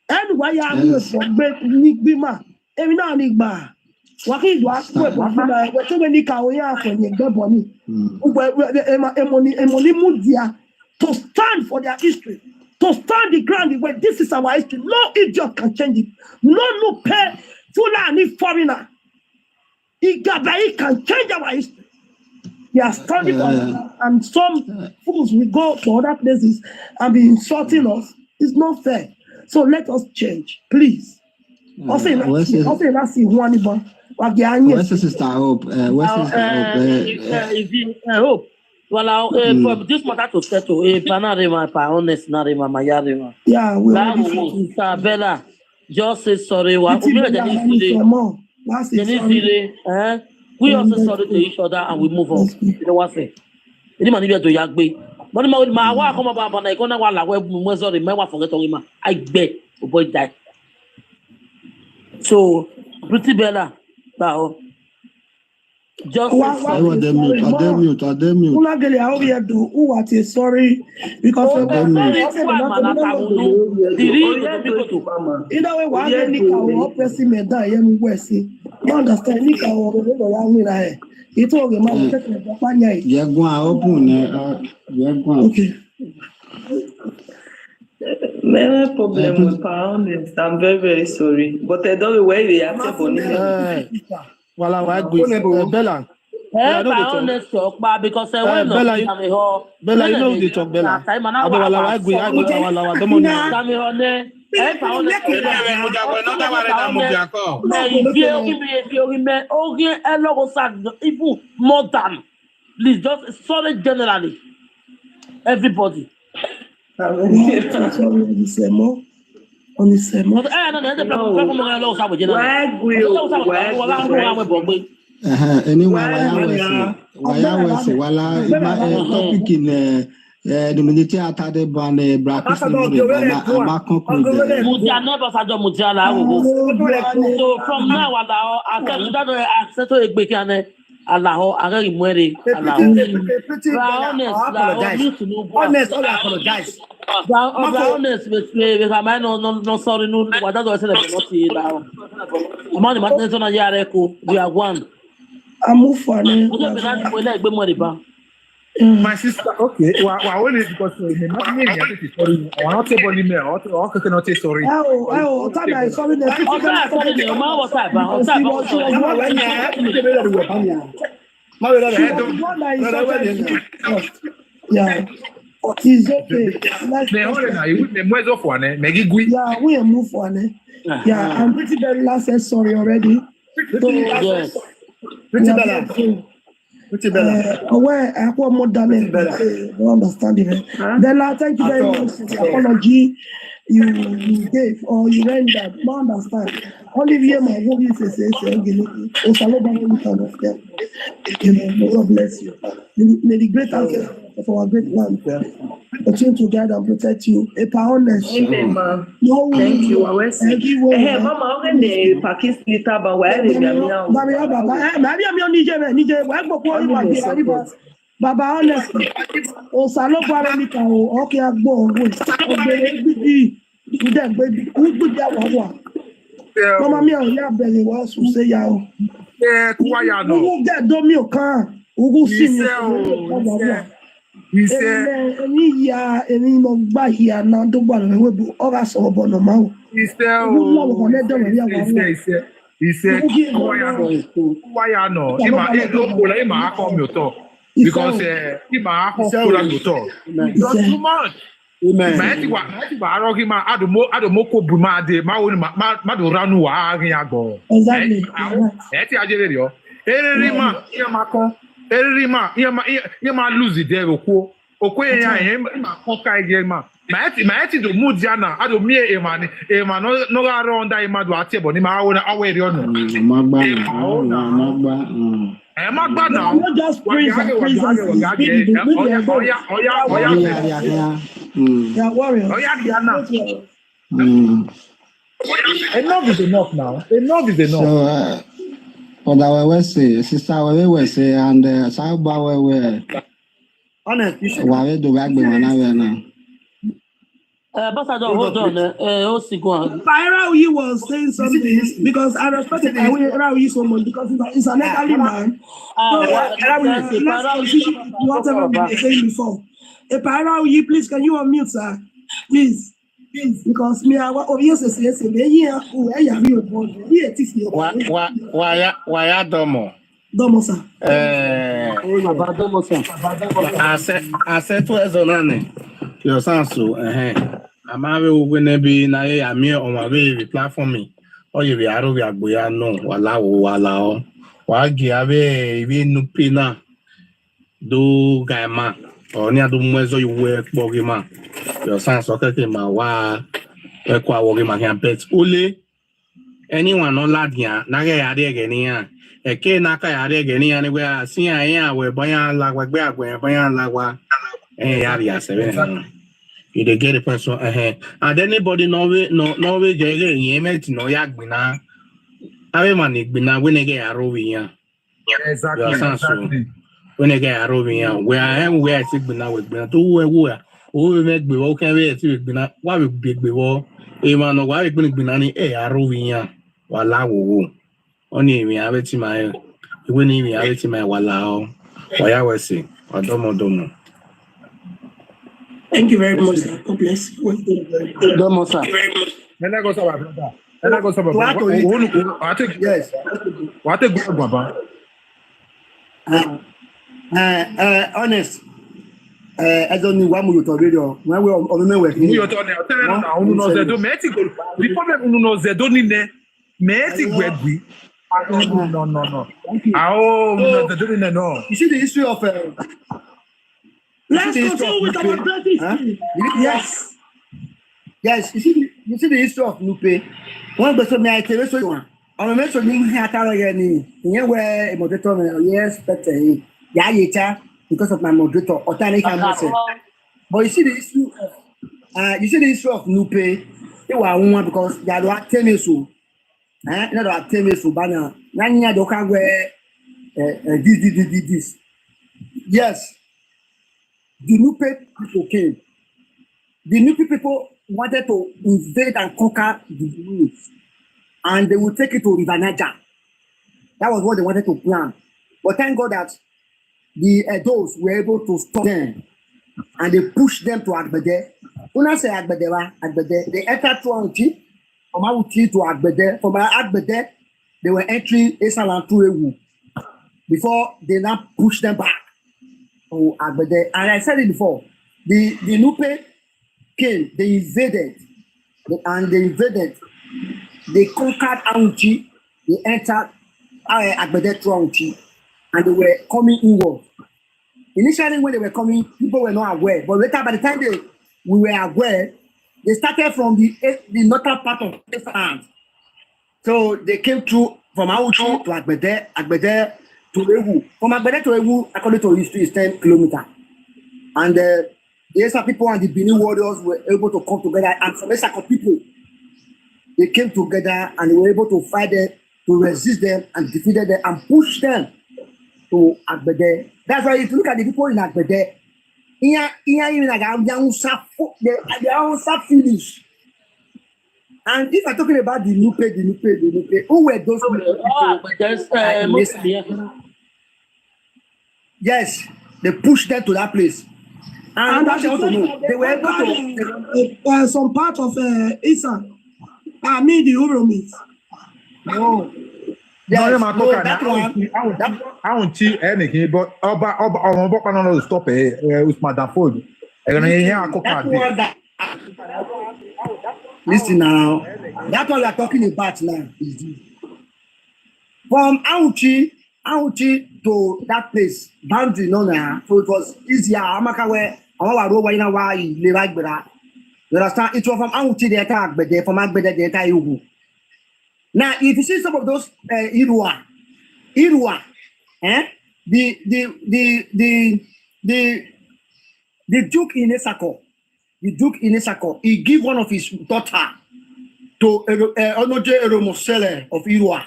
And why are you for great Nick Bima? Every now and bar. What is what? What so many cow from your bonny? Emily Mudia to stand for their history. To stand the ground where this is our history. No idiot can change it. No pay Fulani foreigner. Igabai can change our history. They are standing for it. And some fools will go to other places and be insulting us. It's not fair. So let us change, please. Also, let's see one about where's the sister Hope? Where's sister Hope? Well, for this matter to settle, Panarima, honest, Narima, Mayarima. Yeah, we are. Bella, just say sorry. We also sorry to each other and we move on. You know what I say? Any man to Yagbe. But my wife come about when I go now while we sorry, my wife forget on him. I bet the boy died. So, pretty Bella, now. Just I want them mute. I them mute. Una gele how we do who what is sorry because sorry either way one day nika o person me dan ye mu wesi. You understand nika o be no ya mi ra e. Ito oge ma o take me panya yi. Ye go open ye go. Okay. No problem with pound. I'm very, very sorry. But I don't know where they are for Wala wa gbe Bella. Because Bella, you know the talk Bella. Wala wa gbe wala wa domo ni. More than please just sorry generally everybody. On the sermon. Wala topic in the military attade ban brackets so from now I can access to a big Allow I muere honest, I apologize. Honest with no sorry no what that was not see now. Among the madness on a yareko, we are one. I move for My sister, okay. Well, only because the man name is sorry. I want to body me. I cannot say sorry. Oh, sorry. Sorry, yeah. It's okay. Yeah, we are move on. Yeah, I'm pretty very last said sorry already. Pretty better. Where I want more than it. Don't understand it. Then I thank you very much for the apology you gave or you rendered. Don't understand. Olivier, my movie says, God bless you. May the great answer of our great one continue to guide and protect you. A honest. Amen, ma'am. Thank you. Hey, Mama, when the Pakistan taba, where they Baba, honestly, o salo para mi ka o oke agbo owo obere gbidi ide gbidi gbidi awawa mama mi o ya bere wa su se ya o Kuya no. Ugu get do mi o kan ugu si mi eni ya eni no gba ya na do gba lo webu o ga so bo no ma o He said Kuya no. Ima come your talk. Because Ima come your talk. Not too much. Amen. Adomoko buma de ma do ranu wa agin agbo. Exactly. Eti ajere yo. Erima ma lose there okwo. Okwo yan ma kon kai ma. Ma eti do mudiana ado mi ema no ga ro nda ema do atebo ni ma awon awere ono. Magba. Magba now. Not just praise. Yeah, warrior. Enough is enough now. Enough is enough. So, what I was say, sister, we say, and Sauba, we Honest, you should. Why do back now? But I don't hold on. Raul was saying something because I respect Raul so much because he's an elderly man. Whatever we were saying before. Raul, please, can you unmute, sir? Please. Because me, I want obviously say, Why domo? Domo, sir. I said to Ezonane, your son, so, I'm going be na I'm here on my way platform me. Or you be out of your boy, no, walao. Why give even no pina do gama or near the mwezo you work bogima. Your son, so okay, my wa, equa wogima can bet. Ule anyone on Ladia, Naga Ade again. A K Naka Ade again, anywhere, see, I am where Bayan Lagua, Bayan Lagua, and Yaria 7. You dey get the person and anybody no we jege yeme ti no ya gbina ave man gbina we nege aro wi yan Exactly. When I get a roving, where I am, where I sit now with me, to where we make be okay, we see it, why we big before, a man of why we couldn't be any a roving, while I will. Only me, I bet my, when me, I bet my walao, why I was saying, or domo. Thank you very much, sir. God bless you. Domo, sir. Let go sama brother. Let go sama To add to it, I think yes. what take go baba. Honest. I don't know what you radio. When we on the way. Mu yo to na tell na unu no zedo meti go. The problem unu no zedo ni ne. Meti gwegwi. No. Oh, no, zedo ni ne no. You see the history of Let's continue with our practice. Huh? Yes. Yes, you see the history of Nupe. One person may I tell you so one. I remember you had a near where a moderator, yes, but yeah, because of my moderator, or Tani can. But you see the issue of Nupe, they were one because they are tennis. Not tennis, banner. Nanya Doka where this. Yes, the Nupe people came. The Nupe people wanted to invade and conquer the Benin, and they would take it to River Niger. That was what they wanted to plan. But thank God that the Edos were able to stop them, and they pushed them to Agbede. When I say Agbede, they entered through Auchi, from Auchi to Agbede. From Agbede, they were entering Esan and Turewu before they now pushed them back to Agbede. And I said it before, the Nupe came, they invaded, they conquered Auchi, they entered Agbede through Auchi, and they were coming inward. Initially, when they were coming, people were not aware, but later, by the time we were aware, they started from the northern part of the land. So they came through from Auchi to Agbede to Ewu. From Agbede to Ewu, according to history, is 10 kilometers. And the Esa people and the Benin warriors were able to come together, and some Esa people, they came together and they were able to fight them, to resist them and defeated them and push them to Agbede. That's why if you look at the people in Agbede, even like they are finish. And if I'm talking about the Nupe, who were those people? Yes, they pushed them to that place. And also know, they were able to some part of Esan. I mean the Uromis. No. Yes, no, that one. I won't see anything, but Oba stop with Madame Ford. Listen now, that's what we are talking about now. From Auchi to that place, boundary no now, so it was easier. Amaka where our road why now you understand? It was from Auchi the attack, but they from Agbede the entire Ugu. Now, if you see some of those Irua, the Duke in Esako, he gave one of his daughter to Onoje Eromosele of Irua.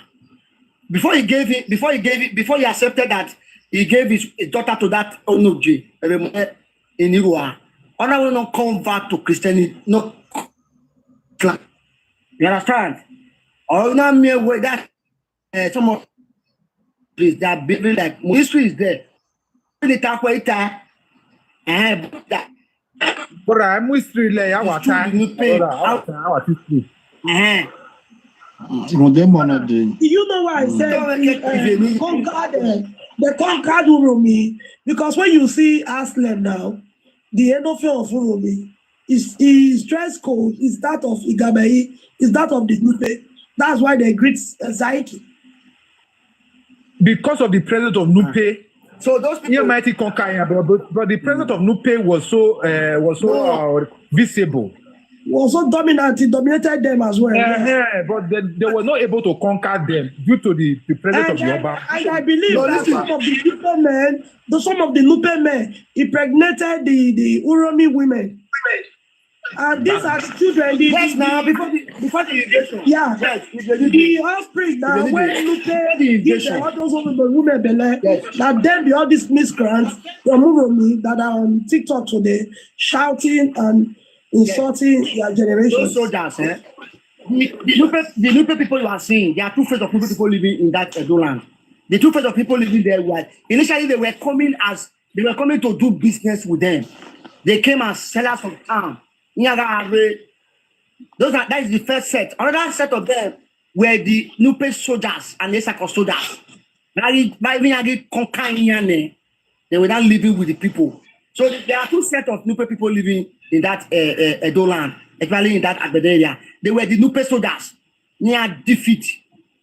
Before he accepted that, he gave his daughter to that Onoje Eromosele in Irua. Ona will not convert to Christianity, no. You understand? Or not mere way that some of please that be like history is there. The talk wait that. But I'm history like our time. Our history. You know why I said the conquered Uromi? Because when you see Aslan now, the Enofe of Uromi, his dress code is that of Igabai, is that of the Nupe. That's why they greet Zaiki. Because of the presence of Nupe, so those people mighty conquer, but the presence of Nupe was so visible. Was so dominant, it dominated them as well. But they were not able to conquer them due to the presence of Yoruba. And I believe that some of the Nupe men impregnated the Uromi women. And these are the children. Yes, now before before the invasion. Yeah. Yes, The offspring now when Lupe give all those women belle. Yes. Now then be all these miscreants from Muromi that are on TikTok today shouting and insulting their generation. Those soldiers, the Nupe people you are seeing, there are two phases of Nupe people living in that Edo land. The two phases of people living there were initially they were coming to do business with them. They came as sellers of town. That is the first set. Another set of them were the Nupe soldiers and the Esako soldiers. They were not living with the people. So there are two sets of Nupe people living in that Edo land, especially in that Agbede area. They were the Nupe soldiers near defeat.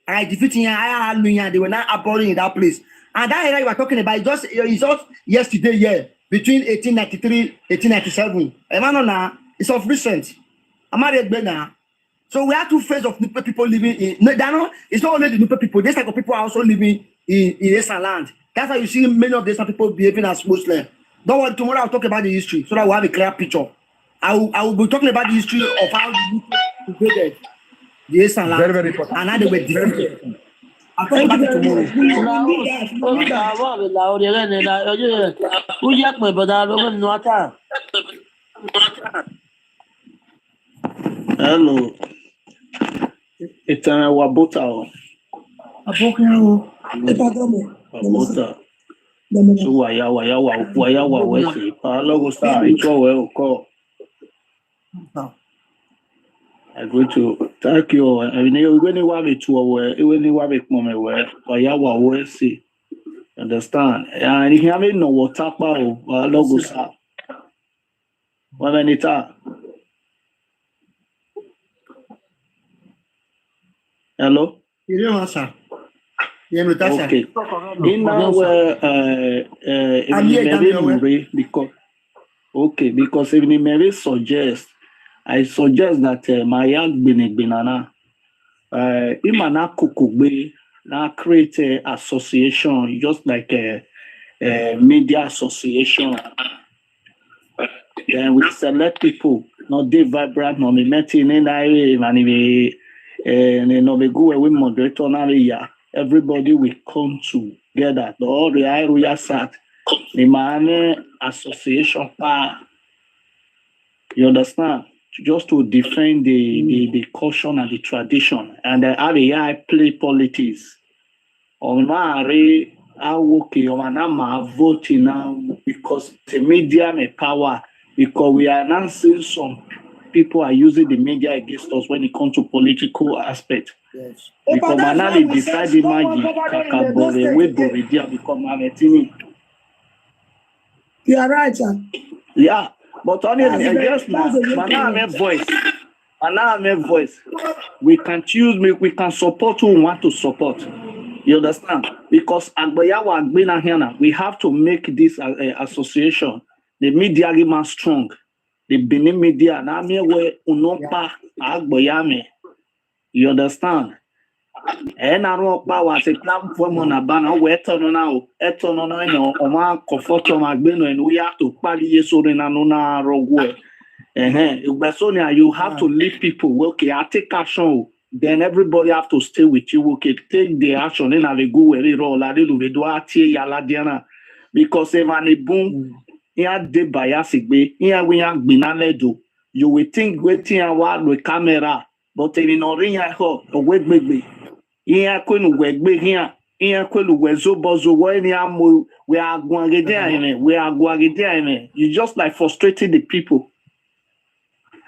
Defeating they were not abhorring in that place. And that area you are talking about it's just yesterday, between 1893, 1897. It's of recent. So we have two phases of Nupe people living in. It's not only the Nupe people. These type of people are also living in Esan land. That's why you see many of these people behaving as Muslims. Don't worry, tomorrow I'll talk about the history so that we'll have a clear picture. I will be talking about the history of how the Nupe invaded the Esan land. Very, very important. And how they were defeated. I'll talk about it tomorrow. Hello. It's Wabota. Wabota. So waya wesi. Logo star. It's all call. I agree to thank you. I mean, when you want me to aware, when you want me to come aware, waya wesi. Understand? And if you have no water power, logo star. When it's hello? Answer. Okay. In because even Mary suggest, I suggest that my young Binana Imana Kukube now create an association, just like a media association. Then we select people, not they vibrant, not me meeting in and we go away moderator now. Everybody will come together. All the area sat the man association part. You understand? Just to defend the caution and the tradition. And I play politics. On my voting now because the media may power, because we are now seeing some people are using the media against us when it comes to political aspect. Yes. Because manali decide the magic kakabore we boridia become mametini. You are right, sir. Yeah, but only against maname voice. We can choose, we can support who we want to support. You understand? Because we have to make this association, the media man strong. The Benin media na me we unopa agboyame. You understand? And I don't was a platform on a banner where turn now, or my comfort on my bin, and we have to party so in anona rogue. You have to leave people. Okay, I take action. Then everybody have to stay with you. Okay, take the action. Then I will go where it all. I do yala diana because if boom. De biasigbe, we are binaledo. You will think waiting a while with camera, but in Oriya ho, a wet baby. Here, couldn't wait big here. Here, couldn't wear so bozo when we are going there. We are going there. You just like frustrating the people.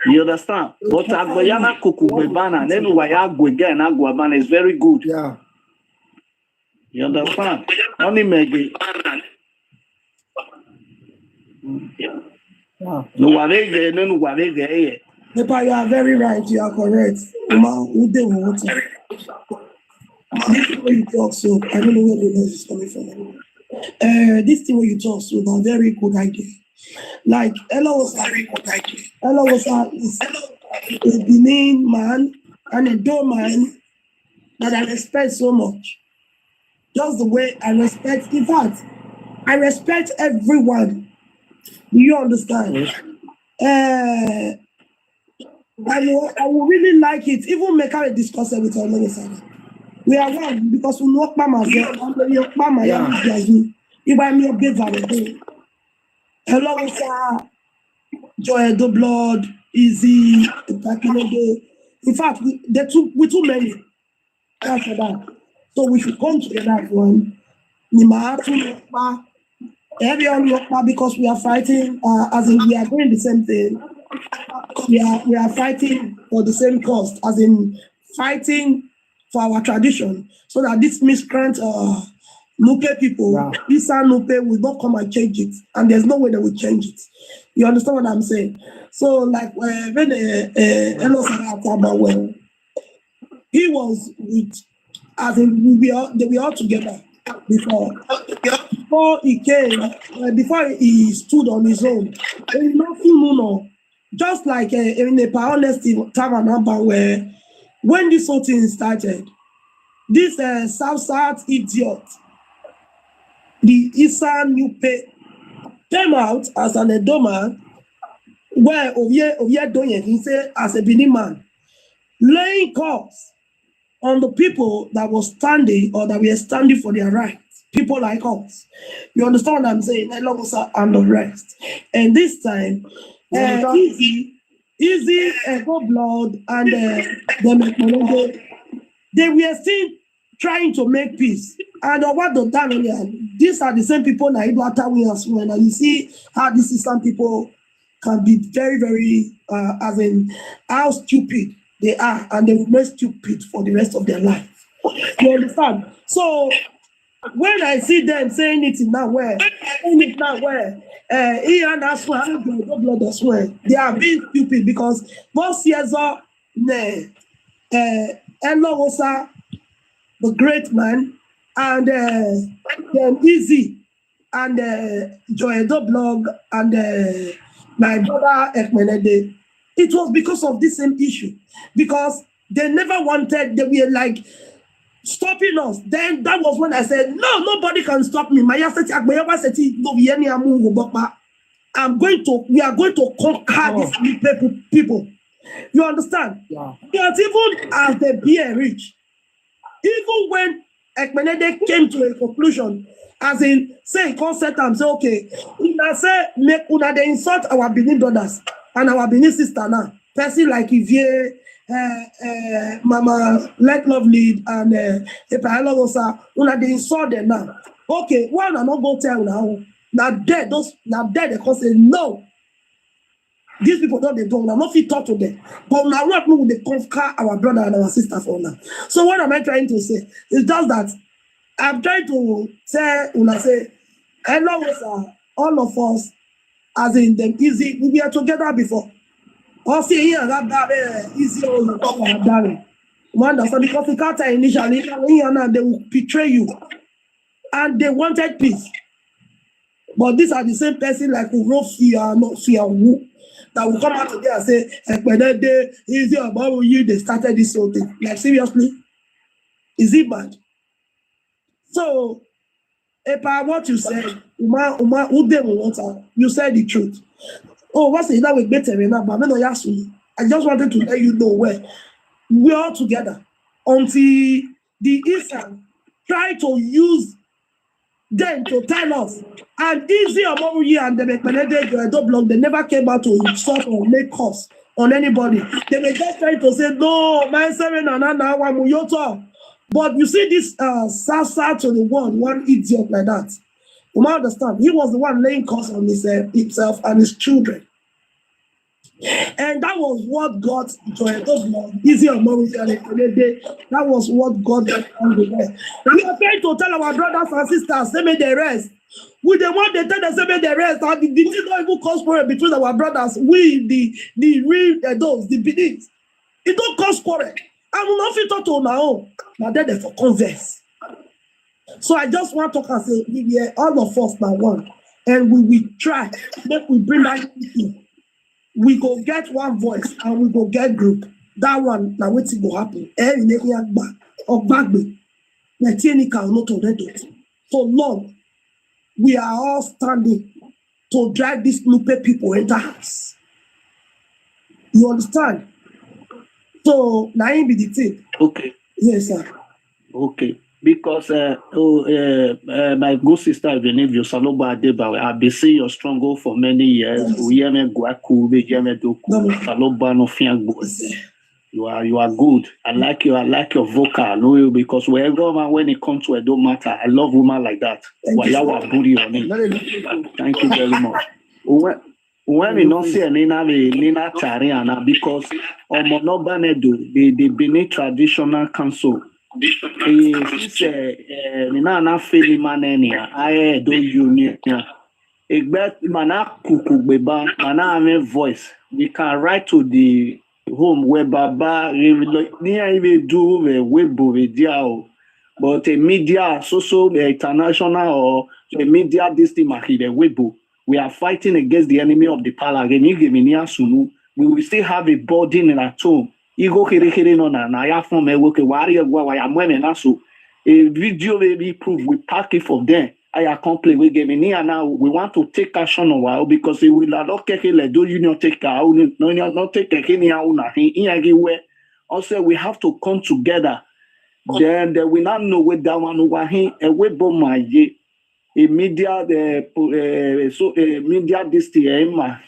You understand? But Agoyana Kuku Bebana, then we are going again. Aguaban is very good. Yeah. You understand? Only Maggie. Yeah. Wow. No, Papa, you are very right. You are correct. This thing where you talk so, I don't know where the noise is coming from. This thing where you talk so, a very good idea. Like Ella was a Benin man and a Edo man that I respect so much. Just the way I respect. In fact, I respect everyone. Do you understand? I would really like it. Even make a discussion with our minister. We are one because we work by myself. I'm going to work by my young. If I'm your big value. Hello, sir. Joy, the blood, easy, in fact, we too many. After that. So we should come together as one. Everyone because we are fighting, as in we are doing the same thing. We are fighting for the same cause, as in fighting for our tradition, so that this miscreant Nupe people, Esan Nupe will not come and change it, and there's no way they will change it. You understand what I'm saying? So, like when well, he was with, as in they were all together before he came, before he stood on his own. Just like in the honesty time and number where when this whole thing started, this South idiot, the Esan Nupe, came out as an Edoma, where Ovie Doyen, he said, as a Benin man, laying calls on the people that were standing or that were standing for their rights, people like us. You understand what I'm saying? And the rest. And this time, Easy, Ego Blood, and they were still trying to make peace. And what the done, these are the same people that Ido Atawi as well. And you see how these Islam people can be very, very, as in how stupid they are, and they will be stupid for the rest of their life. You understand? So when I see them saying it in that way, Ian as well, blood as well, they are being stupid because both years are Elowosa, the great man, and then Easy, and Joedo Blog, and my brother Ekmenede. It was because of this same issue, because they never wanted, they were like stopping us. Then that was when I said, no, nobody can stop me. We are going to conquer these people. You understand? Yeah. Because even as they be rich, even when Ekmenede came to a conclusion, as in say concept and say, okay, una they insult our Benin brothers and our Benin sister now. Person like Ivie, Mama Let Love Lead and Epaelosa, una they insult them now. Okay, why not go tell now? Now dead they can say no. These people don't not fit talk to them. But now what will they conquer our brother and our sister for now? So what am I trying to say? It's just that I'm trying to say, hello, all of us, as in them easy, we were together before. Also here, that easy all one understand because the character initially, they will betray you. And they wanted peace. But these are the same person like who wrote fear, not fear who. That will come out today and say, easy about you, they started this whole thing. Like, seriously? Is it bad? So, what you said, you said the truth. Oh, what's it that with better enough? But I just wanted to let you know where we're all together until the Esan try to use them to tell us. And Easy Omoruyi and the Ekmenede blog, they never came out to insult or make cause on anybody. They were just trying to say, no, my seven and but you see this South to the world, one idiot like that. You might understand. He was the one laying cause on himself and his children. And that was what got Easy Omoruyi and Ekmenede. That was what got them on the way. We are trying to tell our brothers and sisters, they made the rest. We the one they tell them say the rest, and the thing not even cause quarrel between our brothers. We the real those the Benin. It don't cause quarrel. And we not fit talk to my own. But then they for converse. So I just want to talk and say we are all of us now one, and we will try make we bring that issue. We go get one voice and we go get group. That one now what's go happen? Or bagbe. So long. We are all standing to drive these Nupe people into house. You understand? So now be the thing. Okay. Yes, sir. Okay. Because my good sister Benevio Saloba Adeba, I've been seeing your struggle for many years. You are good. I like your vocal. No, because wherever man, when it comes to it don't matter. I love women like that. Thank you very much. When we don't see Nina Chariana, because the Benin Traditional Council. Nina na feli manenia. I do union. Egbet mana kuku beba mana ame voice. We can write to the home where Baba near even do the web video, but a media social international or a media district the webo. We are fighting against the enemy of the palace. We will still have a burden in at home. Igo kere no na ya from a work warrior na so a video may be proof. We pack it for them. I complain we give me now. We want to take action a while because we will not take it. Do you not take not take any everywhere. Also, we have to come together. Then we not know where that one over here and we bomb my ye a media media district my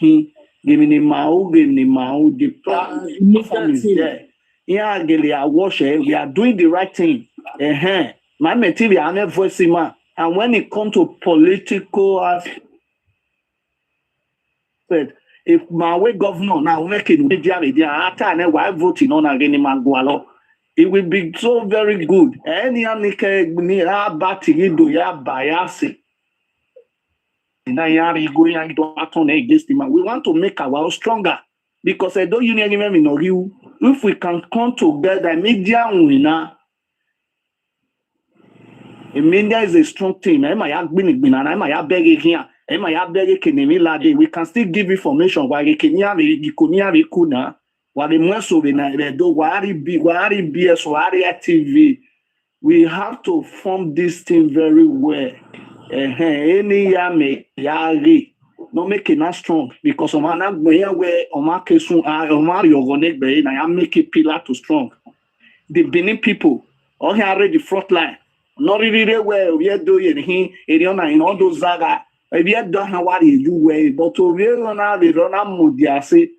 give me the platform is there. Yeah, we are doing the right thing. My material I'm a voice man. And when it comes to political aspect, if my way governor now making media after and why voting on again Mangualo, it will be so very good. Any bias. We want to make our house stronger because I don't union you. If we can come together, media winner. Media is a strong team. We can still give information. We have to form this team very well. Any yame no make it strong because where make it pillar to strong. The Benin people all here already the front line. Not really well we are doing in all those zaga. We are done what you way, but we run say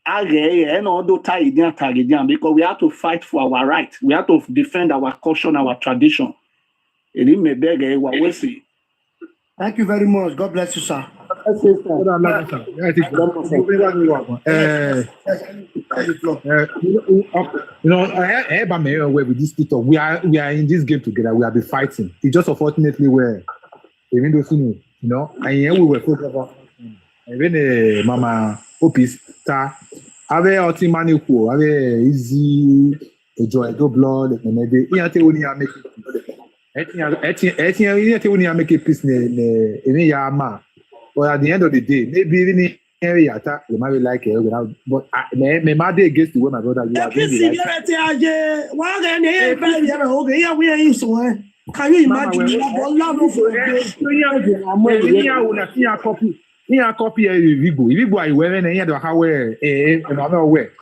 and all those target because we have to fight for our right. We have to defend our culture and our tradition. Thank you very much. God bless you, sir. Where with this people, we are in this game together. We have been fighting. It's just unfortunately where even though you know, and here we were talking about even Mama Opis ta ave oti mani ku ave easy enjoy do blood and maybe you te oni make it make a peace ne ya ma. But at the end of the day, maybe even area you might be like it, but me mad against the way my brother you are doing the right. Can you imagine? Copy Igbo I wearing any other how where.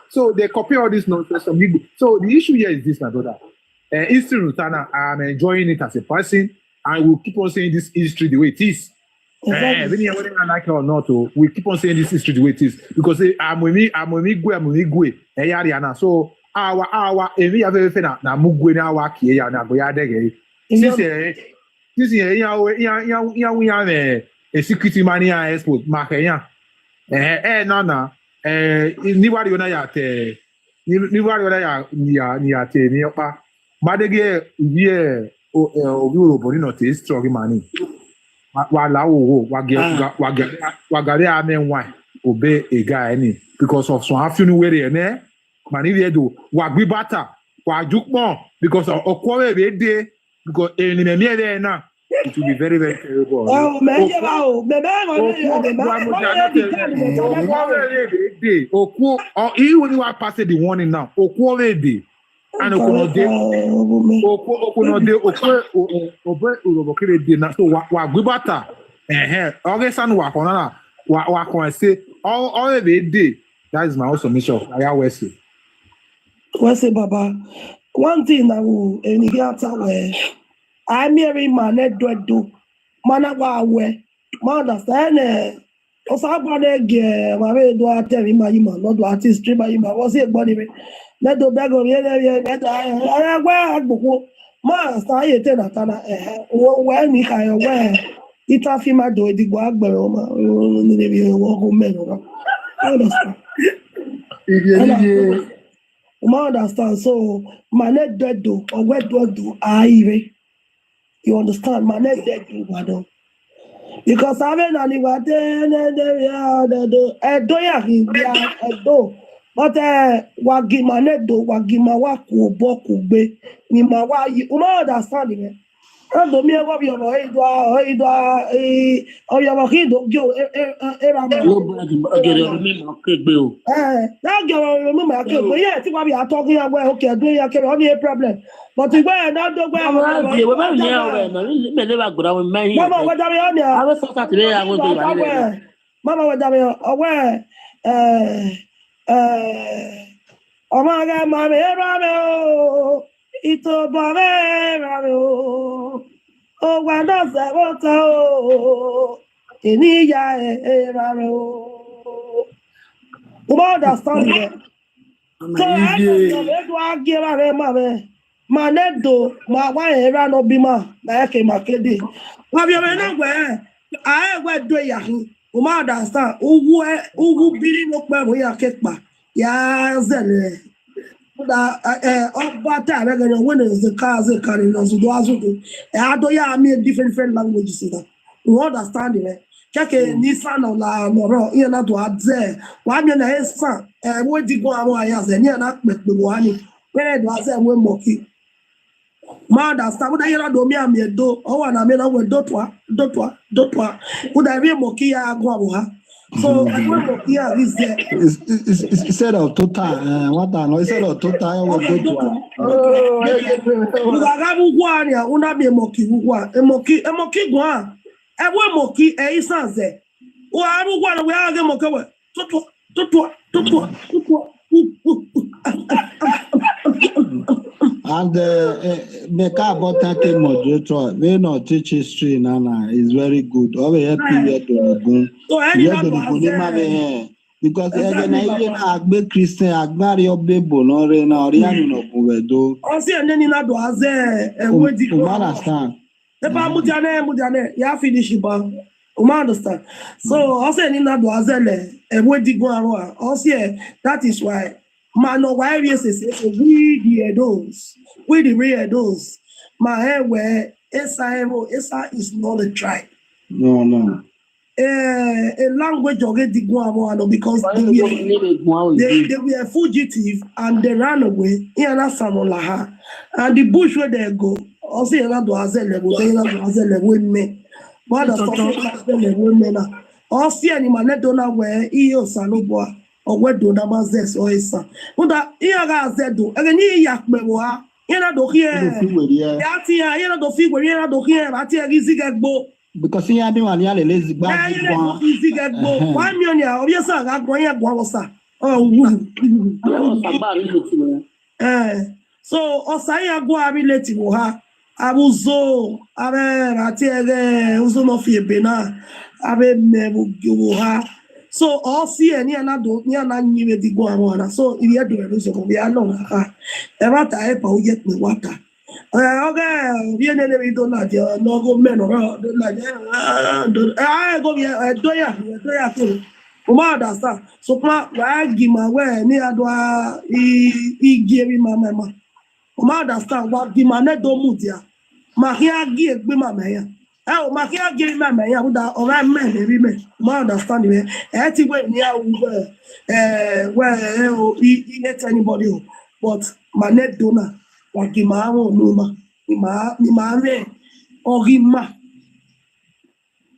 So they copy all this nonsense from Igbo. So the issue here is this, my brother. History Rutana, I'm enjoying it as a person. I will keep on saying this history the way it is. Whether I like it or not, we keep on saying this history the way it is because I'm with me, so our every other thing na mugwe na wa kia na go ya dege. Since a security money export market na ni wari ona ya te ni wari ona ya ni ate ni opa badege vie obi orobo ni no te strong money wa lawo wa gare amen wine obey a guy any because of some afternoon where ne mani do wa gbe bata wa jukmo because of okwo we dey because enemy there now it will be very very terrible. Oh man, okwo even when you pass the warning now okwo we dey and okwo no dey okwo urobo kere dey na so wa gbe bata ogesan wa kona wa kon say all we dey. That is my own submission. I always say. What's it, Baba? One thing I will where I marry man do manawa we man understand osabane ge ma we do atemi ma yima no do artist stream ma yima was it body me let do beg of ye agba agboko ma sta ye te na tana we ni ka yo we ita fi ma do edigbo agbere o ma ni bi wo go me no understand understand so man do or where do I you understand man do madam. Because I mean, I was do but wagima do wagima waku boku be ni ma wa you understand me. I don't mean what you are that girl remember but yeah, think what we are talking about okay, do you care any problem? But we were not the way Mama, what are you on? I was so Saturday, I want to Mama, what are you aware? Oh my God, Mammy, Ramiro, Ito Bame, Ramiro. Oh, why does that want to? Iniya, Ramiro. You understand it? So I don't give a mammy. Manedo, my wife ran no bima, like a makedi. Have you been aware? I went to Yahi. You understand? Who beating up where we are kicked back? Yes, but time when the cars are carrying us to do as we do. I don't have me different languages. You understand it? Check Nissan or La Moro, you're not to add there. One in a son, and what did go away as a near not met the one when it was a way monkey. Mother, some day you do me a me do, oh, and I mean, I will dotwa. Would I be mokia go? So I want mokia is there. Instead of total, what I know, instead of total, we go to. Ugagabu guania, una be moki gua, a moki gua. I want moki a sanse. Oh, I don't want to wear the mokawa. And the car bought a moderator, they not teach history, Nana, is very good. Over here, period to go. Because even Agbe Christian, Agbari Obebo, no Rena, Oriano Buedo. Also, and then in that was understand. The Mujane, ya finish it, understand. So, also, in that was a wedding go. Also, that is why. Man, why we say we the real those. My hair where Esa is not a tribe. No. A language already go because they were fugitive and they ran away. And the bush where they go, also you know do azele women. What the stuff women also any man don't know where he saloboa. Or where do Namazes or Esa. Uda Iaga Zedo, and ye yak memoir, Yena do here, Yatia, Yena do figure, Yena do here, Atia Gizigbo. Because he had one yellow lazy bag. Gizigbo, 1 million of your son, I'm going at Guavosa. Oh, so Osaya Gua relative her. Abuzo, Atia, Uzonofi Bena, Abe Nebuha. So all see any another new the go so if you do so we are no ever type of get me water. Okay, we don't like no go men or like I go do ya understand. So I give my way near do he gave me my mama. Understand what the man don't move there. My here give me my man. Oh, my here give my man, or I man, every man. My understanding, anyway, near where he let anybody, but my net donor, like Imamo, Numa, Imame, or Hima.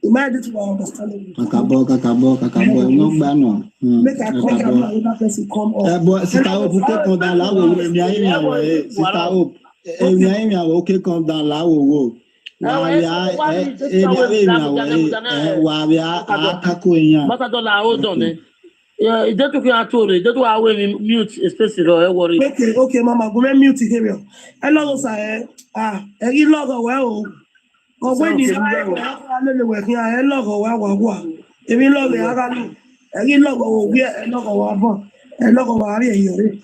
Imagine to understanding. Kakabo, no banner. Make a call another person come up. But sit out, put it on the law, sit out. Okay, come down law. Yeah, they took your told it. That's why I will mute especially or worry. Okay, mama, go mute it here. Hello, sir. You log well. Or when you working, I log well. If you log you log over here, and log over, and log over here.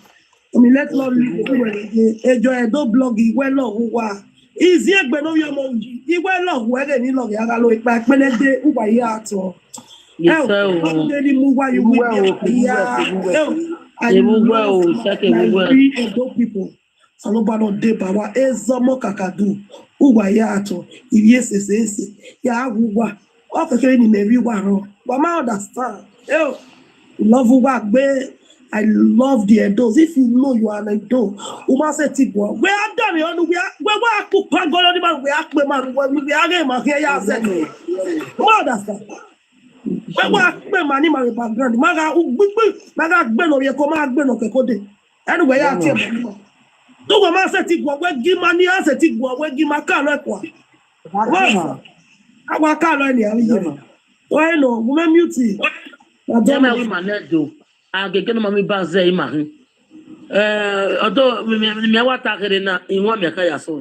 I mean, let's not enjoy no blogging. Well, no, easy, but no, your mom. You well, no, whether you log it back when they over here. Yes, sir. I love Edo people. Salobano de bawa ezomo kakadu. Uwa ya ato. Iyesese. Ya uwa. Okay, ni mevi waro. But I understand. Yo, love uwa gbe. I love the Edos. If you know you are an Edo, Uma say tipo. We are done. We are put pangolo man. We are man. We are game. Here ya said. I understand. Pé màá ní màá rí background máa ga gbẹ́nà yẹ kó máa gbẹ́nà kẹ́kọ́ dé ẹnìwẹ̀ yà á tiẹ̀ bọ̀ nímọ̀ tó wọ́n máa ṣe ti gbọ̀ wẹ́ gí máa ní àṣẹ ti gbọ̀ wẹ́ gí máa káàlọ́ ẹ̀kọ́ àwọn káàlọ́ ẹni àrí yẹ wọ́n ẹ̀ nọ mo mẹ́ mute. Jẹ́mi àwọn ìmọ̀ náà dò àgègé náà mi bá ṣe ìmọ̀ hàn ọ̀dọ́ mi wá takiri na ìwọ̀n mi ẹ̀ka yà sọ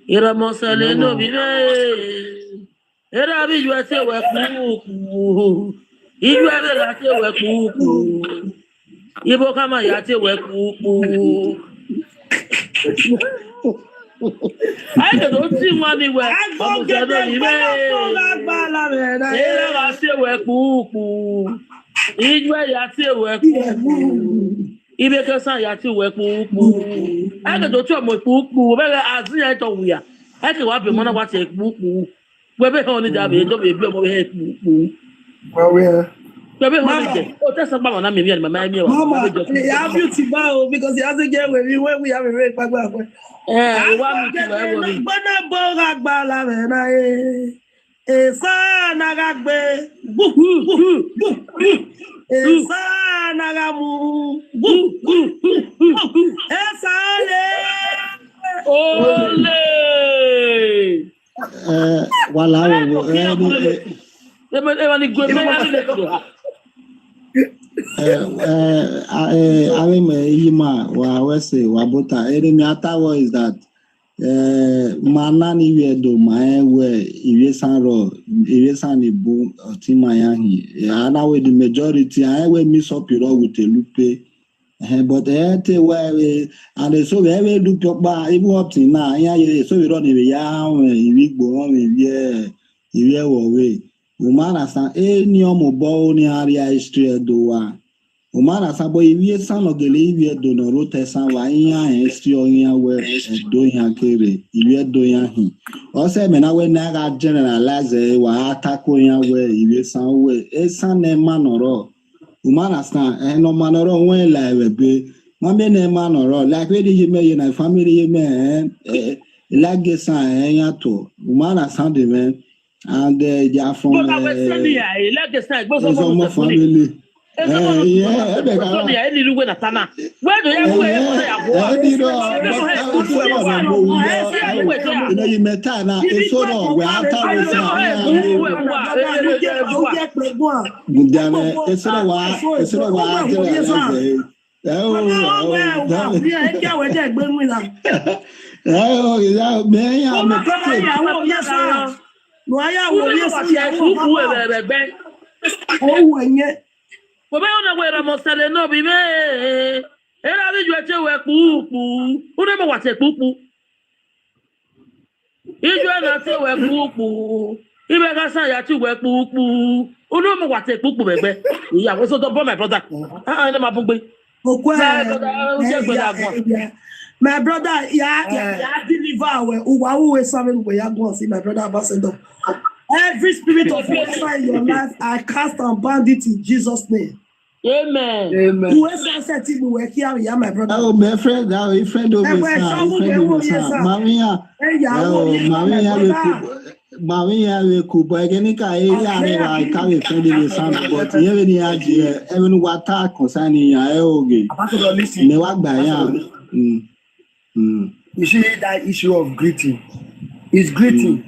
ìrọ̀mọ̀sẹ̀lẹ̀ náà mi bẹ́ẹ̀. Era bi ju ate we kuku. Iju ate la te we kuku. Ibo kama ya te we kuku. Ai ke do ti wa mi we. Agbo gede ni me. Era la te we kuku. Iju ya te we kuku. Ibe ke san ya te we kuku. Ai ke do ti o mo kuku. Be azin ya to wuya. Ai ke wa be mo na wa te kuku. Webe ho ni dabe do be bi o mo he pu. Well, Webe ho ni de. O te san ba na me mi and mama mi wa. Mama, ya beauty ba because he hasn't get with me when we have a very bad one. Wa mi ti wa wo mi. Gbona bo ga gba la me na Esan na ga gbe. Esan na ga mu. Esan le. Ole. Wala wo yima wa wese wabota mi atawo is that manani we do my we iwesan ibu otima yahi ana we the majority I we mix up it all with a lupe. But and so we do ba even up to now so we run we go on we we umana san any omobo ni area history do wa umana san boy we san ogele we do no rote san wa history oyan we do yan kere we do yan hin o se me na we na ga generalize wa atako yan we san we esan ne manoro Umana stand no manoro when like be mame ne manoro like we dey me na family me like san yato umana stand me and they are from family yeah be ka ya ni luwe na tana where do you go you know you meta na so no we after we Bobe ona wera mosele no bi me. Era bi ju eche we pupu. Una mo wate pupu. Iju na te we pupu. Ibe ga san ya ti we pupu. Una mo wate pupu bebe. Iya wo so to my brother. Na ma bugbe. My brother, yeah, deliver we uwa seven we ya go see my brother ambassador. Every spirit of warfare in your life, I cast and ban it in Jesus' name. Amen. Amen. Who is that to me? Here, yeah, my brother. Oh, my friend, now a friend of mine. Maria, we could buy any area. I can't friend in the sun, but even the idea, even what talk concerning your me walk by You see that issue of greeting. Is greeting.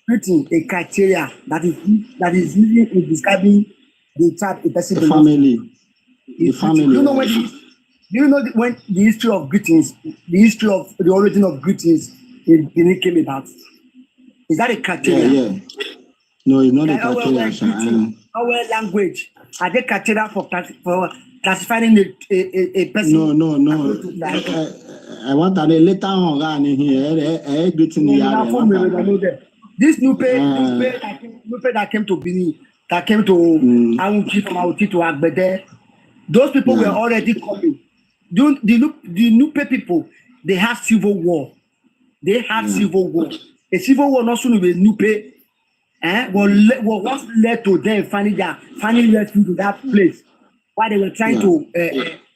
Greeting a criteria that is using in describing the type a person family. the family. Do you know when the history of greetings, the history of the origin of greetings in Benin came about? Is that a criteria? Yeah. No, it's not a criteria. Our language, are they criteria for classifying a person? No. I want to later on here. This Nupe that came to Benin, that came to Awuchi from Awuchi to Agbede, those people were already coming. The Nupe people, they have civil war. Civil war. A civil war not soon with Nupe. Was led to them finding refuge to that place while they were trying to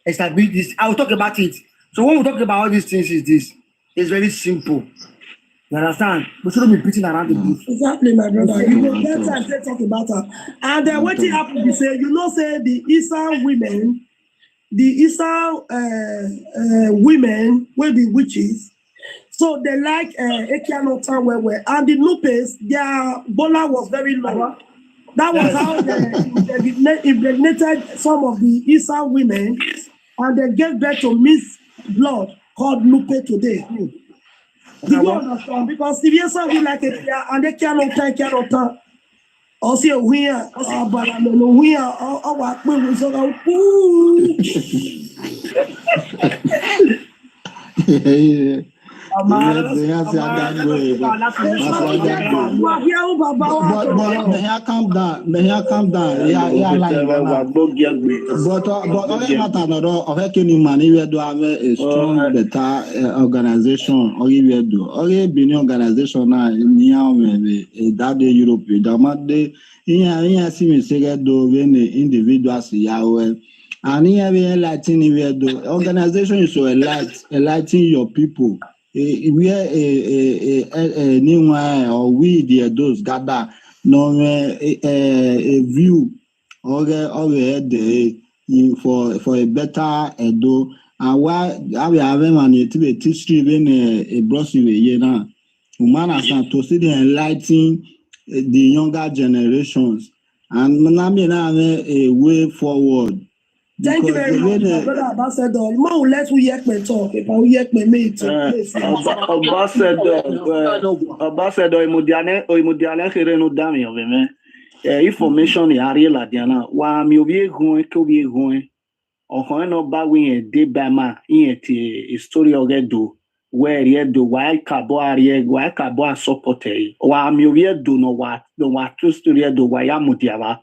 establish this. I will talk about it. So when we talk about all these things, it's very simple. You understand? We shouldn't be beating around the bush. Exactly, my brother. You know, that's why I talk about her. And then what happened, you say, say the Esan women will be witches. So they like Ekianotan where and the Lupes, their bola was very low. That was how they impregnated some of the Esan women, and they gave birth to mixed blood called Lupe today. Do you understand? Because if you say like it, and they cannot also we are but we are our But calm down. Yeah, like but any man we do have a strong better organization or we do. Okay, being organization now in that day Europe, that here see me say do when individuals Yahweh. And here we enlighten the organization is to enlighten your people. We are a new one or we those gather no a view or for a better Edo. And why we have an history even a brochure now. Humana to see the enlighten the younger generations and a way forward. Thank you very much, brother Ambassador. More or less we hear me talk. If I hear me Ambassador, imudiane kere no dami oveme. Information ya real adiana. Wa mi obie gun ke obie gun. Okan no ba wi de ba ma yin ti story ogedo. Where ye do why kabo ariye why kabo supporter. Wa mi obie do no wa true story do wa ya mudiaba.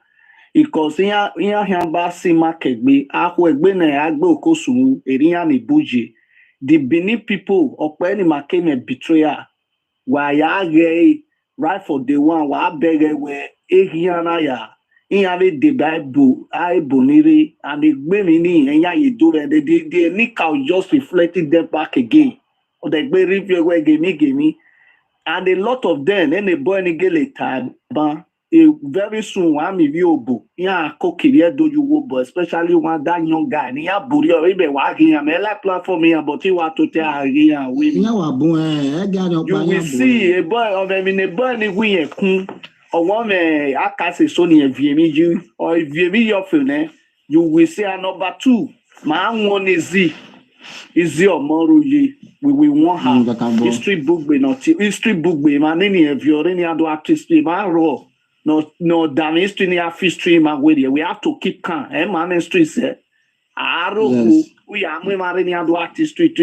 Because here basi makegbe ahwegbe na agbe okosun eriya ni buje the Benin people ope ni makeme betrayal wa ya ge right for the one wa bege we ehiana ya inale the bible ai bonire and egbe mi ni eya ye do the nika just reflected them back again or the egbe review we gemi and a lot of them any boy ni gele time very soon I'm Yobo. Yeah, Kokiria do you wobo, especially one that young guy. Yeah, Buri or even walking a mela platform here, but you want to tell here. You will see a boy of a bunny wing or one I can say Sony and VMU or VMU your film. You will see a number 2. My one is Z. Is your moral we want her history book be not history book be man any of your any other artist be man raw. No damn history near history man with you. We have to keep calm. Man history say we are any other artist if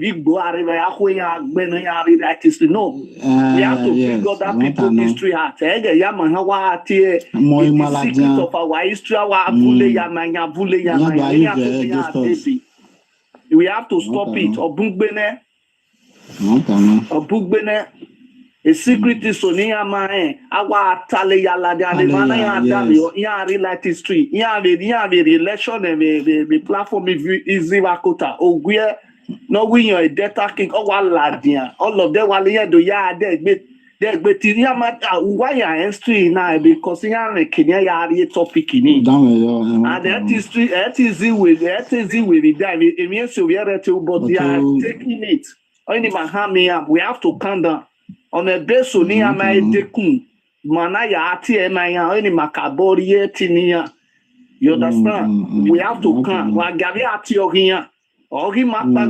you go arrive we have to figure that people history at the secret of our history we have to stop it. Obugbene. A secret is so near my our tally yala ya relate history. Ya the election and the platform is Zivakota. Oh, we're no we a data king or ladia. All of them while here do ya but why are history now because you are a Kenya topic in it. And that history that is with the dive. It means we are but they are taking it. Only we have to calm down. On a base on my dekun, Manaya ati emaya, any macabori tinia. You understand? We have to come. Wa gabi ati oginya. Ogi mapa.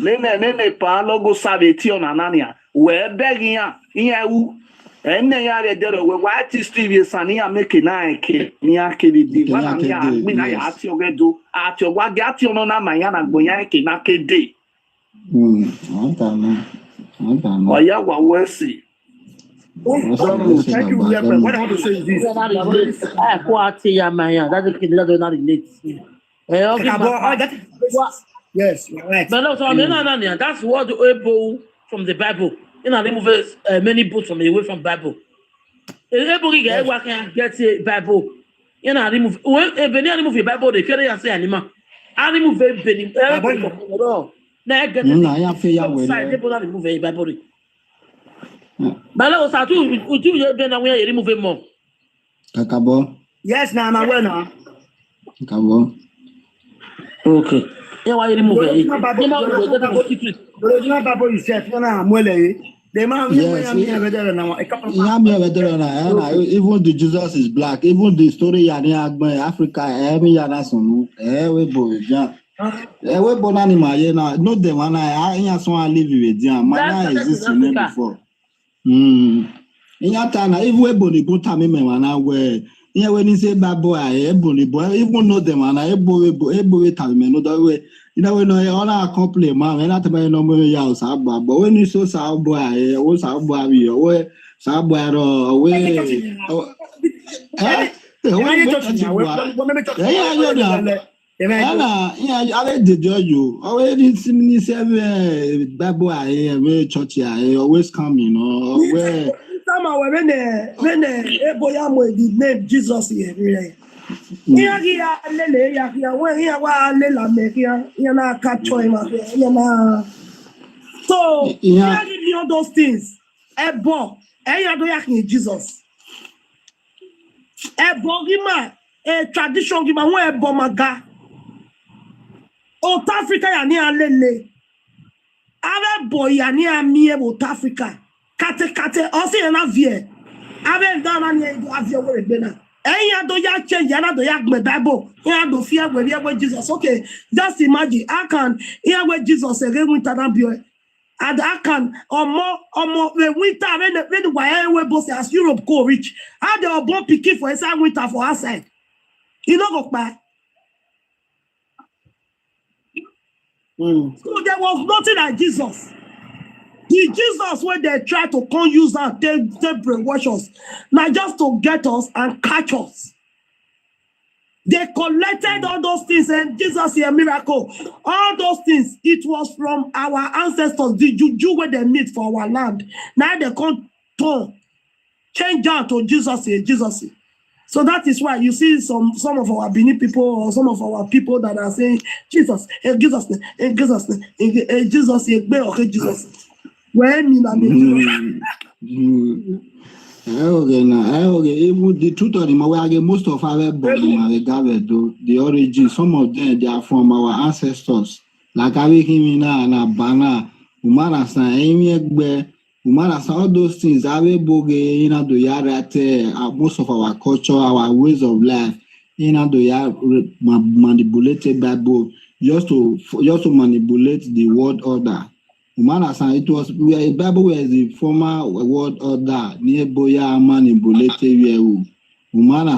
Nene pa logo sabe ti onanania. We beginya. Inya ene ya re dero we wa ti Steve Sania make na eke ni akede di wa na ya mi na ya ati ogedo ati ogwa ga ati ono na manya na gbonya eke na kede oya wa wesi. Thank you, Reverend. What I want to say is this. Yes, right. But no, so I mean, that's what the able from the Bible. You know, remove many books from away from Bible. Able get what can get the Bible. You know, remove when remove the Bible, they carry say animal. I remove Benny. Now get remove a Bible. But no, so you been away remove more. Kakabo. Yes, now I'm aware now. Kakabo. Okay. Yeah, why you remove it? You know, the original Bible is set. You know, mwele. The man, even the Jesus is black. Even the story Africa, we born animal. Not the one I live with them. Man existing before. In that time, if we born the time, where. Yeah, when you say bad boy, even know them and I time no way. You know when I honor complain, man, not about no more house, but when you saw South boy, oh South boy, away, South boy, away. I did judge you. Already see me say bad boy, church, always come, you know, where. When the name Jesus here, so all those things. Jesus. A tradition gima when Bomaga. South Africa yani lele. Ave boy yani ami South Africa. Kate also na vie ave down and avie we bena eya do ya change yana do ya gbe Bible ya do fear where Jesus. Okay, just imagine I can hear where Jesus again winter na bio and I can omo the winter when the wire we both as Europe go reach how they born pikin for inside winter for outside you know go back. So there was nothing like Jesus. The Jesus when they try to come use and take brainwash us, not just to get us and catch us. They collected all those things and Jesus is a miracle. All those things, it was from our ancestors, the juju where they meet for our land. Now they come turn, change down to Jesus. So that is why you see some of our Benin people or some of our people that are saying Jesus, Jesus, Jesus. When even the truth of the most of our the origin, some of them they are from our ancestors. Like Abikimina and Abana, Umarasan, all those things, most of our culture, our ways of life, manipulated Bible, just to manipulate the world order. It was Bible was the former world order near Boya manipulated man.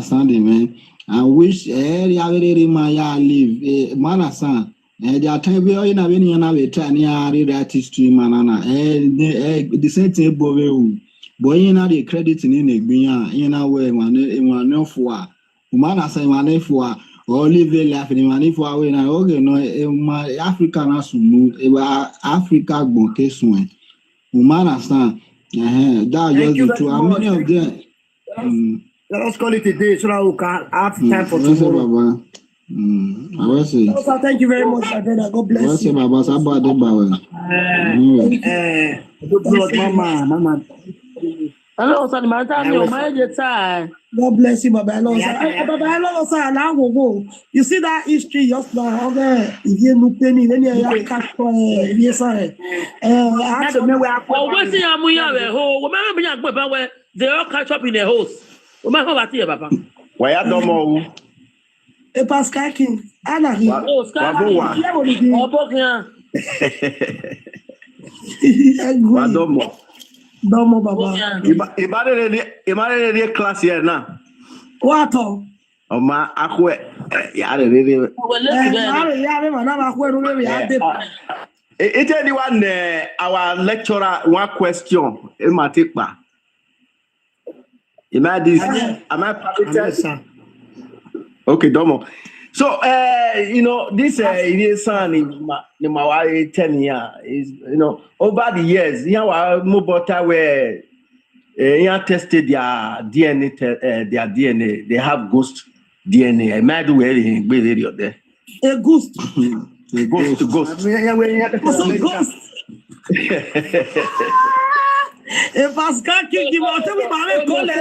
I wish every Maya live Manasan. They are time we are in a very that history manana. The same thing boy in the credit in a way one for Manasan for live laughing money for our no African Africa bonke soin. Manasan. That just the truth. How many of them? Let us call it a day so that we can have time for tomorrow. I will say. Thank you very much, my brother. God bless you. Mama. Hello, son. My time, my time. God bless you, Baba. You see that history just now? Okay, if you look at it, then you catch yes, I. They all catch up in the host. O ma ko ba ti e papa. Wa ya domo. E Pascal King. Ana hi. O ska. O bo kian. Wa domo. Domo baba. Ibare de class here na. Wato. Oma akwe ya re re. It's anyone our lecturer one question. Am I permitted? Okay, Domo. So you know this Esan in my 10 years is over the years mobota where tested their DNA they have ghost DNA. I might do anything with area there. A ghost. Ghost. If Pascal King give out we call it.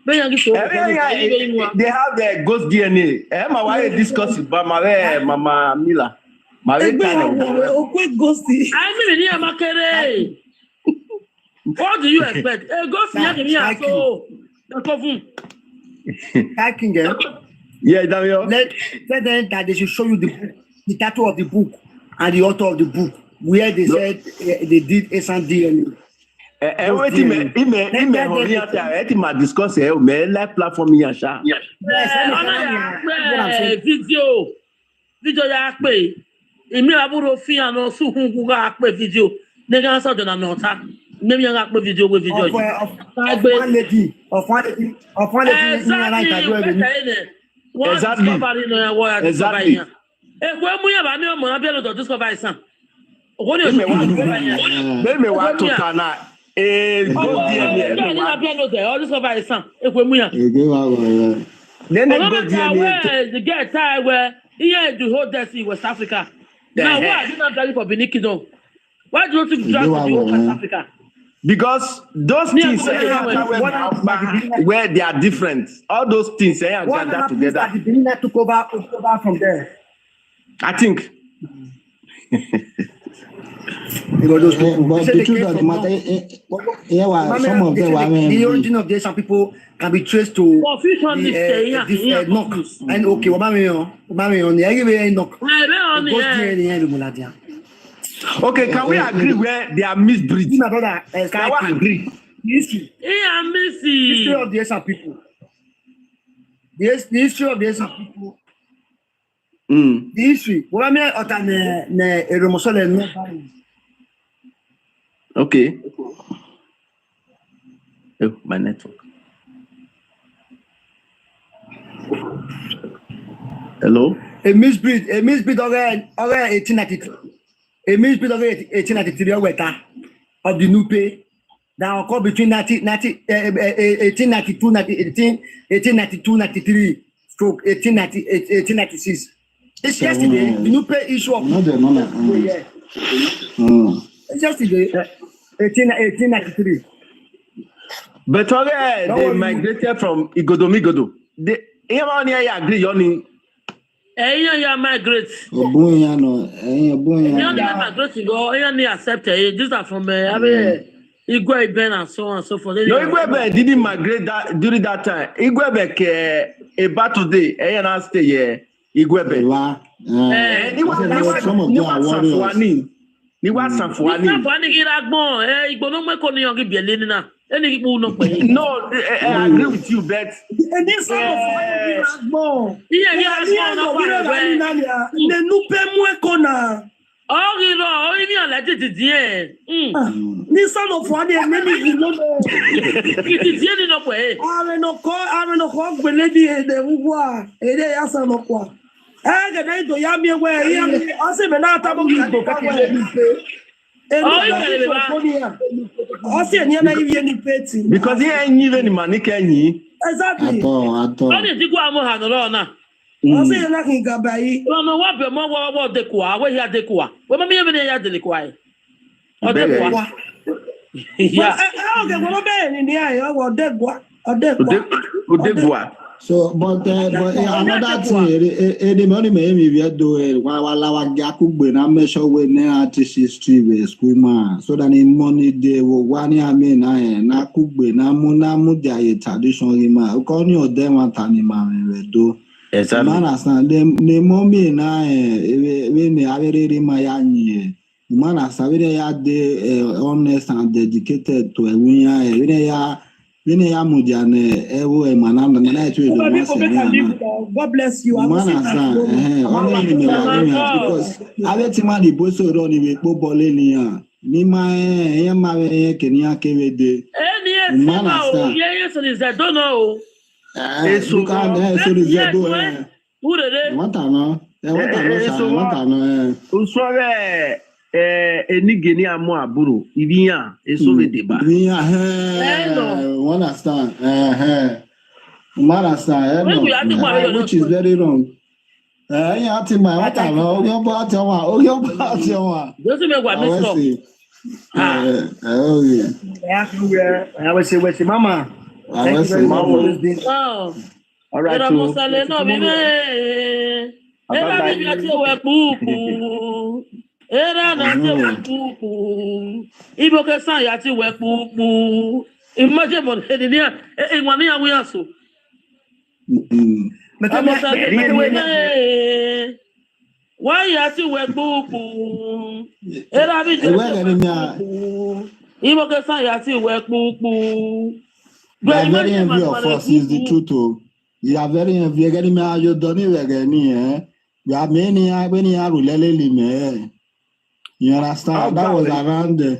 They have the ghost DNA. My wife discussed it, but my Mama Mila. My ghosty. I mean, what do you expect? A ghost here, so yeah, Daniel. Let them that they should show you the title of the book and the author of the book where they said they did Esan DNA. Discuss live platform here, sha. Video ya pe. Emi aburo fi ano su hunku ga pe video. Nega so jona nota. Maybe you got video with video. Of one lady. Exactly. The guy time where he had the whole destiny West Africa. Now why are you not driving for Benin Kingdom? Why do you think drive for the whole West Africa? Because those things where they are different, all those things are gathered together. The Benin took over from there. I think. But the truth of the matter, some of them the origin of this, some people can be traced to knock. And okay, okay, can we agree where they are misbreed? My brother, can we agree? The history of the Esan people. The history of the Esan people. The history. Okay. Oh, my network. Hello? A misbreed already 1893. A misbreed already 1893 of the Nupe that occurred between 1892, 93 stroke 1896. It's yesterday. The Nupe issue of it's yesterday, 1893. But they migrated from Igodo. They agree, Yoni. Yeah, migrate. These are from Igwe Ben and so on and so forth. No, Igwe didn't migrate during that time. Igwe about today, and stay here. Igwe ni wa sanfuani iragbon igbono me ko ni yogi biele na eni kipu no pe no I agree with you but this sort of iragbon no wa ne nupe mu ekona oriro ni ala titi e ni sort of one e memi no titi ni no pe are no ko gbele bi e de ugwa e de ya sa no kwa because he ain't even money can you exactly I didn't go on I say nothing gabai no what be more what de kwa we here de kwa we me even here de kwa o de kwa yeah okay we be ni here o de kwa o de kwa So, but another thing, the money may be doing while our Gaku na measure when they artist history school man. So that in money they will one year mean na kugbe na muna mudia traditional ma. Ukoni o dem antani ma do. Exactly. Man asan the mommy na when they are very mayani. Man asan when they are honest and dedicated to a winner. God bless you. Because I let him on the boat so run with Bobolenia. Nima Kenya Kevede. Yes, it is. I don't know. Who did it? What I know. Enigeni amo aburo ibiya eso le deba one understand which is very wrong yeah I my what I know doesn't make what miss I will say mama thank you very much for this day. All right Era na se wepupu ibo ke san ya ti wepupu imagine mon hedinia enwani ya wi aso why ya ti wepupu era bi je ibo ke san ya ti wepupu very envy of us is the truth. You are very envy getting me you don't even you are many me. You understand? That was around the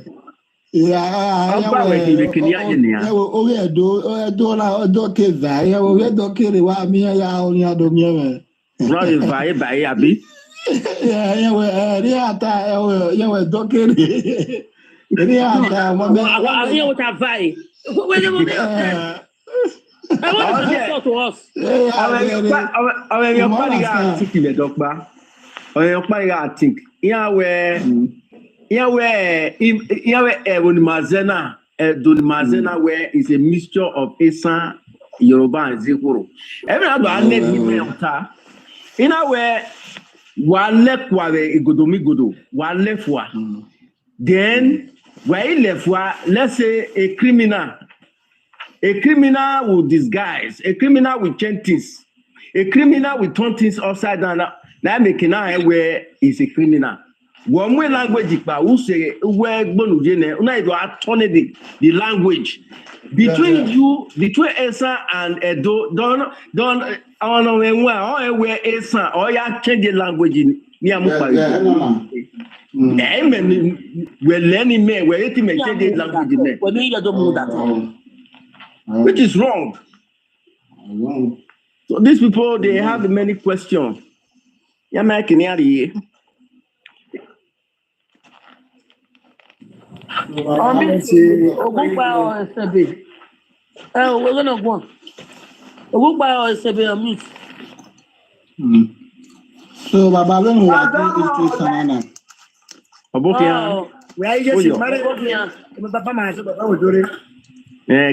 where is a mixture of Esan, Yoruba, and Zekuro. Every other name in a way, one left Godo, one left one. Then, where he left, let's say a criminal will disguise, a criminal will change things, a criminal will turn things upside down. Now making out where is a criminal. One way language, who say where Bonujene, turn the language between you, between Esan and Edo. Don't I don't know where Esan or ya change the language in Niamupa. We're learning me, we're eating me change the language in there. Which is wrong. So these people they have many questions. Yeah, making it. We're gonna go. We'll buy our SB So, Baba, when we are doing this Sanana. Where you just married? Papa, my husband,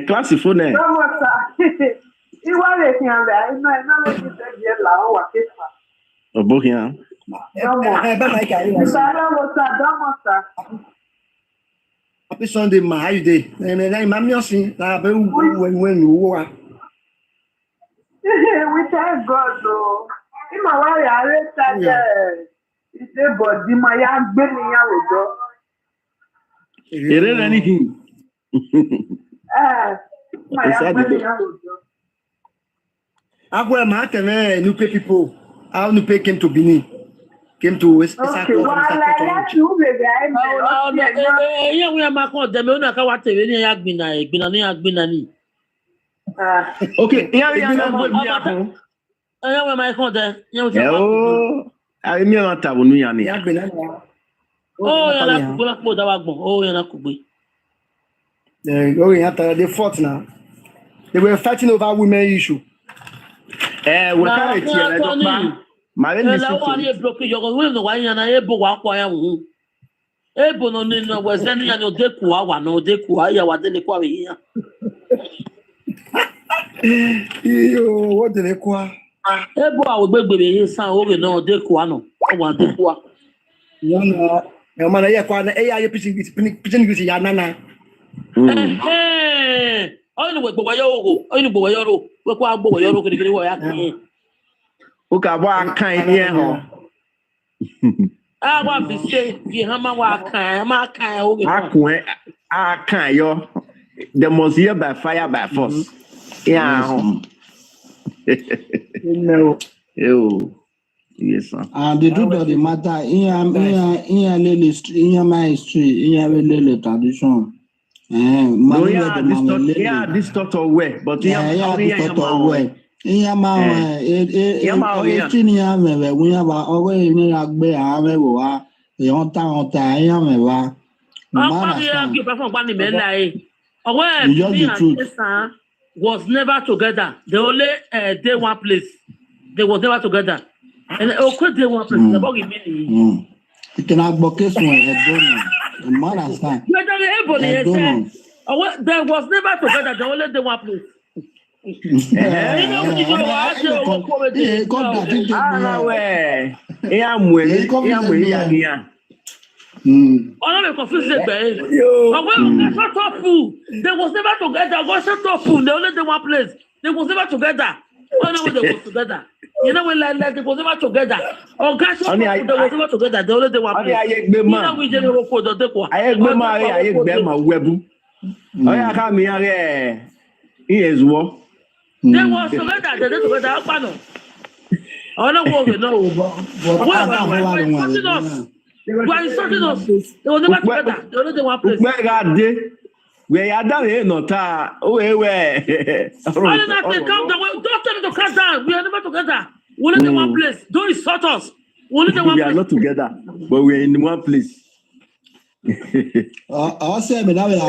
classy phone. Happy Sunday, ma. How you day? I'm just saying, when you walk. We thank God, though. In my way, I read it's a body, my young baby, It ain't anything. My young baby, I wear my new people. How new pay came to Benin. Came to West. Okay, well, I like you, baby. Yeah, we are my God. The Mona Kawate, any Agbina, Binani. Okay, yeah, I am my God. Oh, I mean, not a woman. Oh, you're not Kubi. Going after they fought now. They were fighting over women issue. My block your way the wine and I able walk while able no was any no deku, no deku, I was in the quarry here. What did they call? Ebo a ogbegbe ye san oge na de kwa no. O wa de kwa. Yana, your man, yeah, kwa na you pitching ya nana. Eh. Oni we gbogbo yo oni gbogbo yo ro. We kwa gbogbo yo ro kiri wo ya kan. O ka ba kan ni e ho. Ah, wa fi say fi hama wa kan oge. Akun akan yo. They must hear by fire by force. Yeah. No. Yo. Yes, sir. And the truth of the matter, in my history, in tradition. No, yeah, this thought of way, but yeah, this thought of way. In my history, we have always been a gbe amewa. Yon ta yamewa. Was never together. They only day one place. They was never together. And okay, day one place. The buggy meaning. You can have buckets when you don't know. Understand? There was never together. They only day one place. All of confused there was never together. Go shut up. They only did one place. They was never together. Oh no, they was together. You know when like they was never together. Oh gosh, they was never together. They only did one place. You know we just go for the deco. I webu. Oh yeah, come here. Yes, what? They was together. They did together. Oh no, no. Why insulting us? They will never together. They only did one place. Where you down no ta. Oh, don't tell them to calm down. We are never together. We only in one place. Don't insult us. We only in one place. We are not together, but we are in one place. I'll say me now. Thank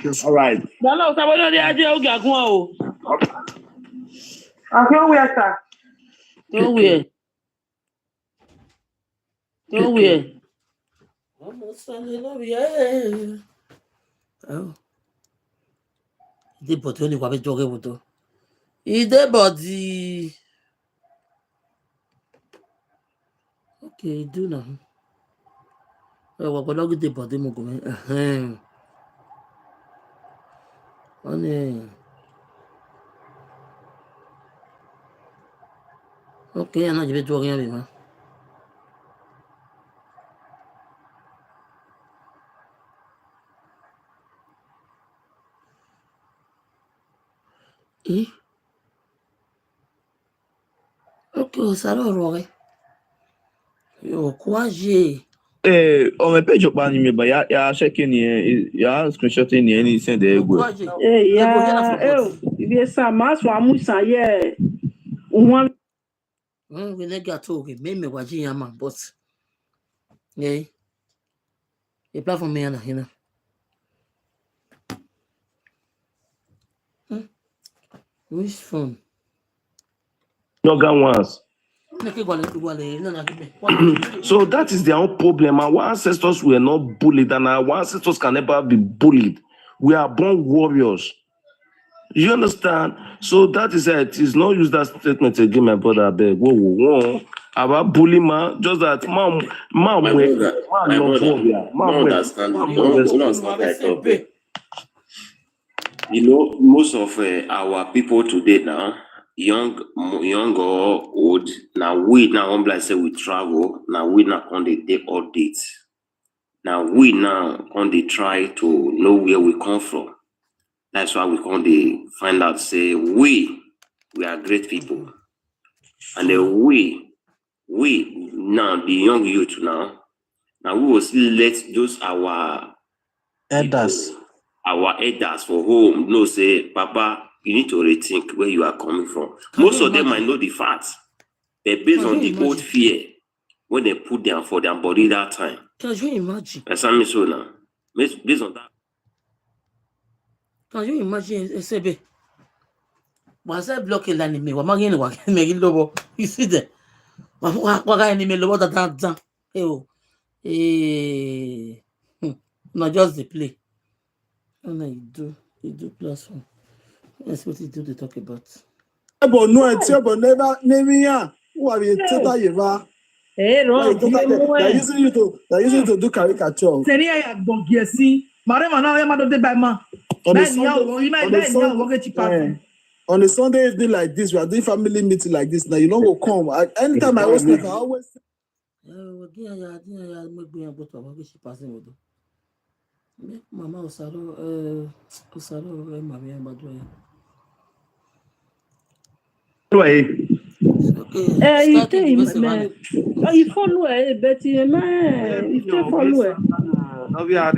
you. All right. Oh. But only what we joke about. Ide body. Okay, do now. Oh, what log the body mo go. Okay, I'm not even joking anymore. Ok, ça va, Rory. Yo, quoi, j'ai. On me page pas ni me ya check ni ya screenshot ni any send the go. Il ça marche wa musa ye. We let get talk. Me waji yama, but yeah. A platform me na hina. Which phone? No got once. So that is their own problem. Our ancestors were not bullied, and our ancestors can never be bullied. We are born warriors. You understand? So that is it. It's not use that statement again, my brother. Beg. Whoa. About bully man, just that mom. You know, most of our people today now, young or old, now we now like say we travel, now we now on the take updates. Now we now on the try to know where we come from. That's why we on the find out say we are great people. And then we now the young youth now we will still let those our elders. Our elders for home know say, Papa, you need to rethink where you are coming from. Most of them might know the facts, but based on the old fear, when they put them for their body that time. Can you imagine? Based on that. Can you imagine? SB? Was I blocking that me? You see that? Waga any me lobo that. Oh, not just the play. No, you do platform. That's what you do to talk about. But no, it's but never ya. Who are you total yeva? They're using you to do caricature. Seria ya bogiesi. Mare mana ya mado de by ma. On a Sunday evening like this, we are doing family meeting like this. Now you don't go come. Anytime I host, I always. Mama Osaro, Maria Badway. Il follow but il follow. No, we are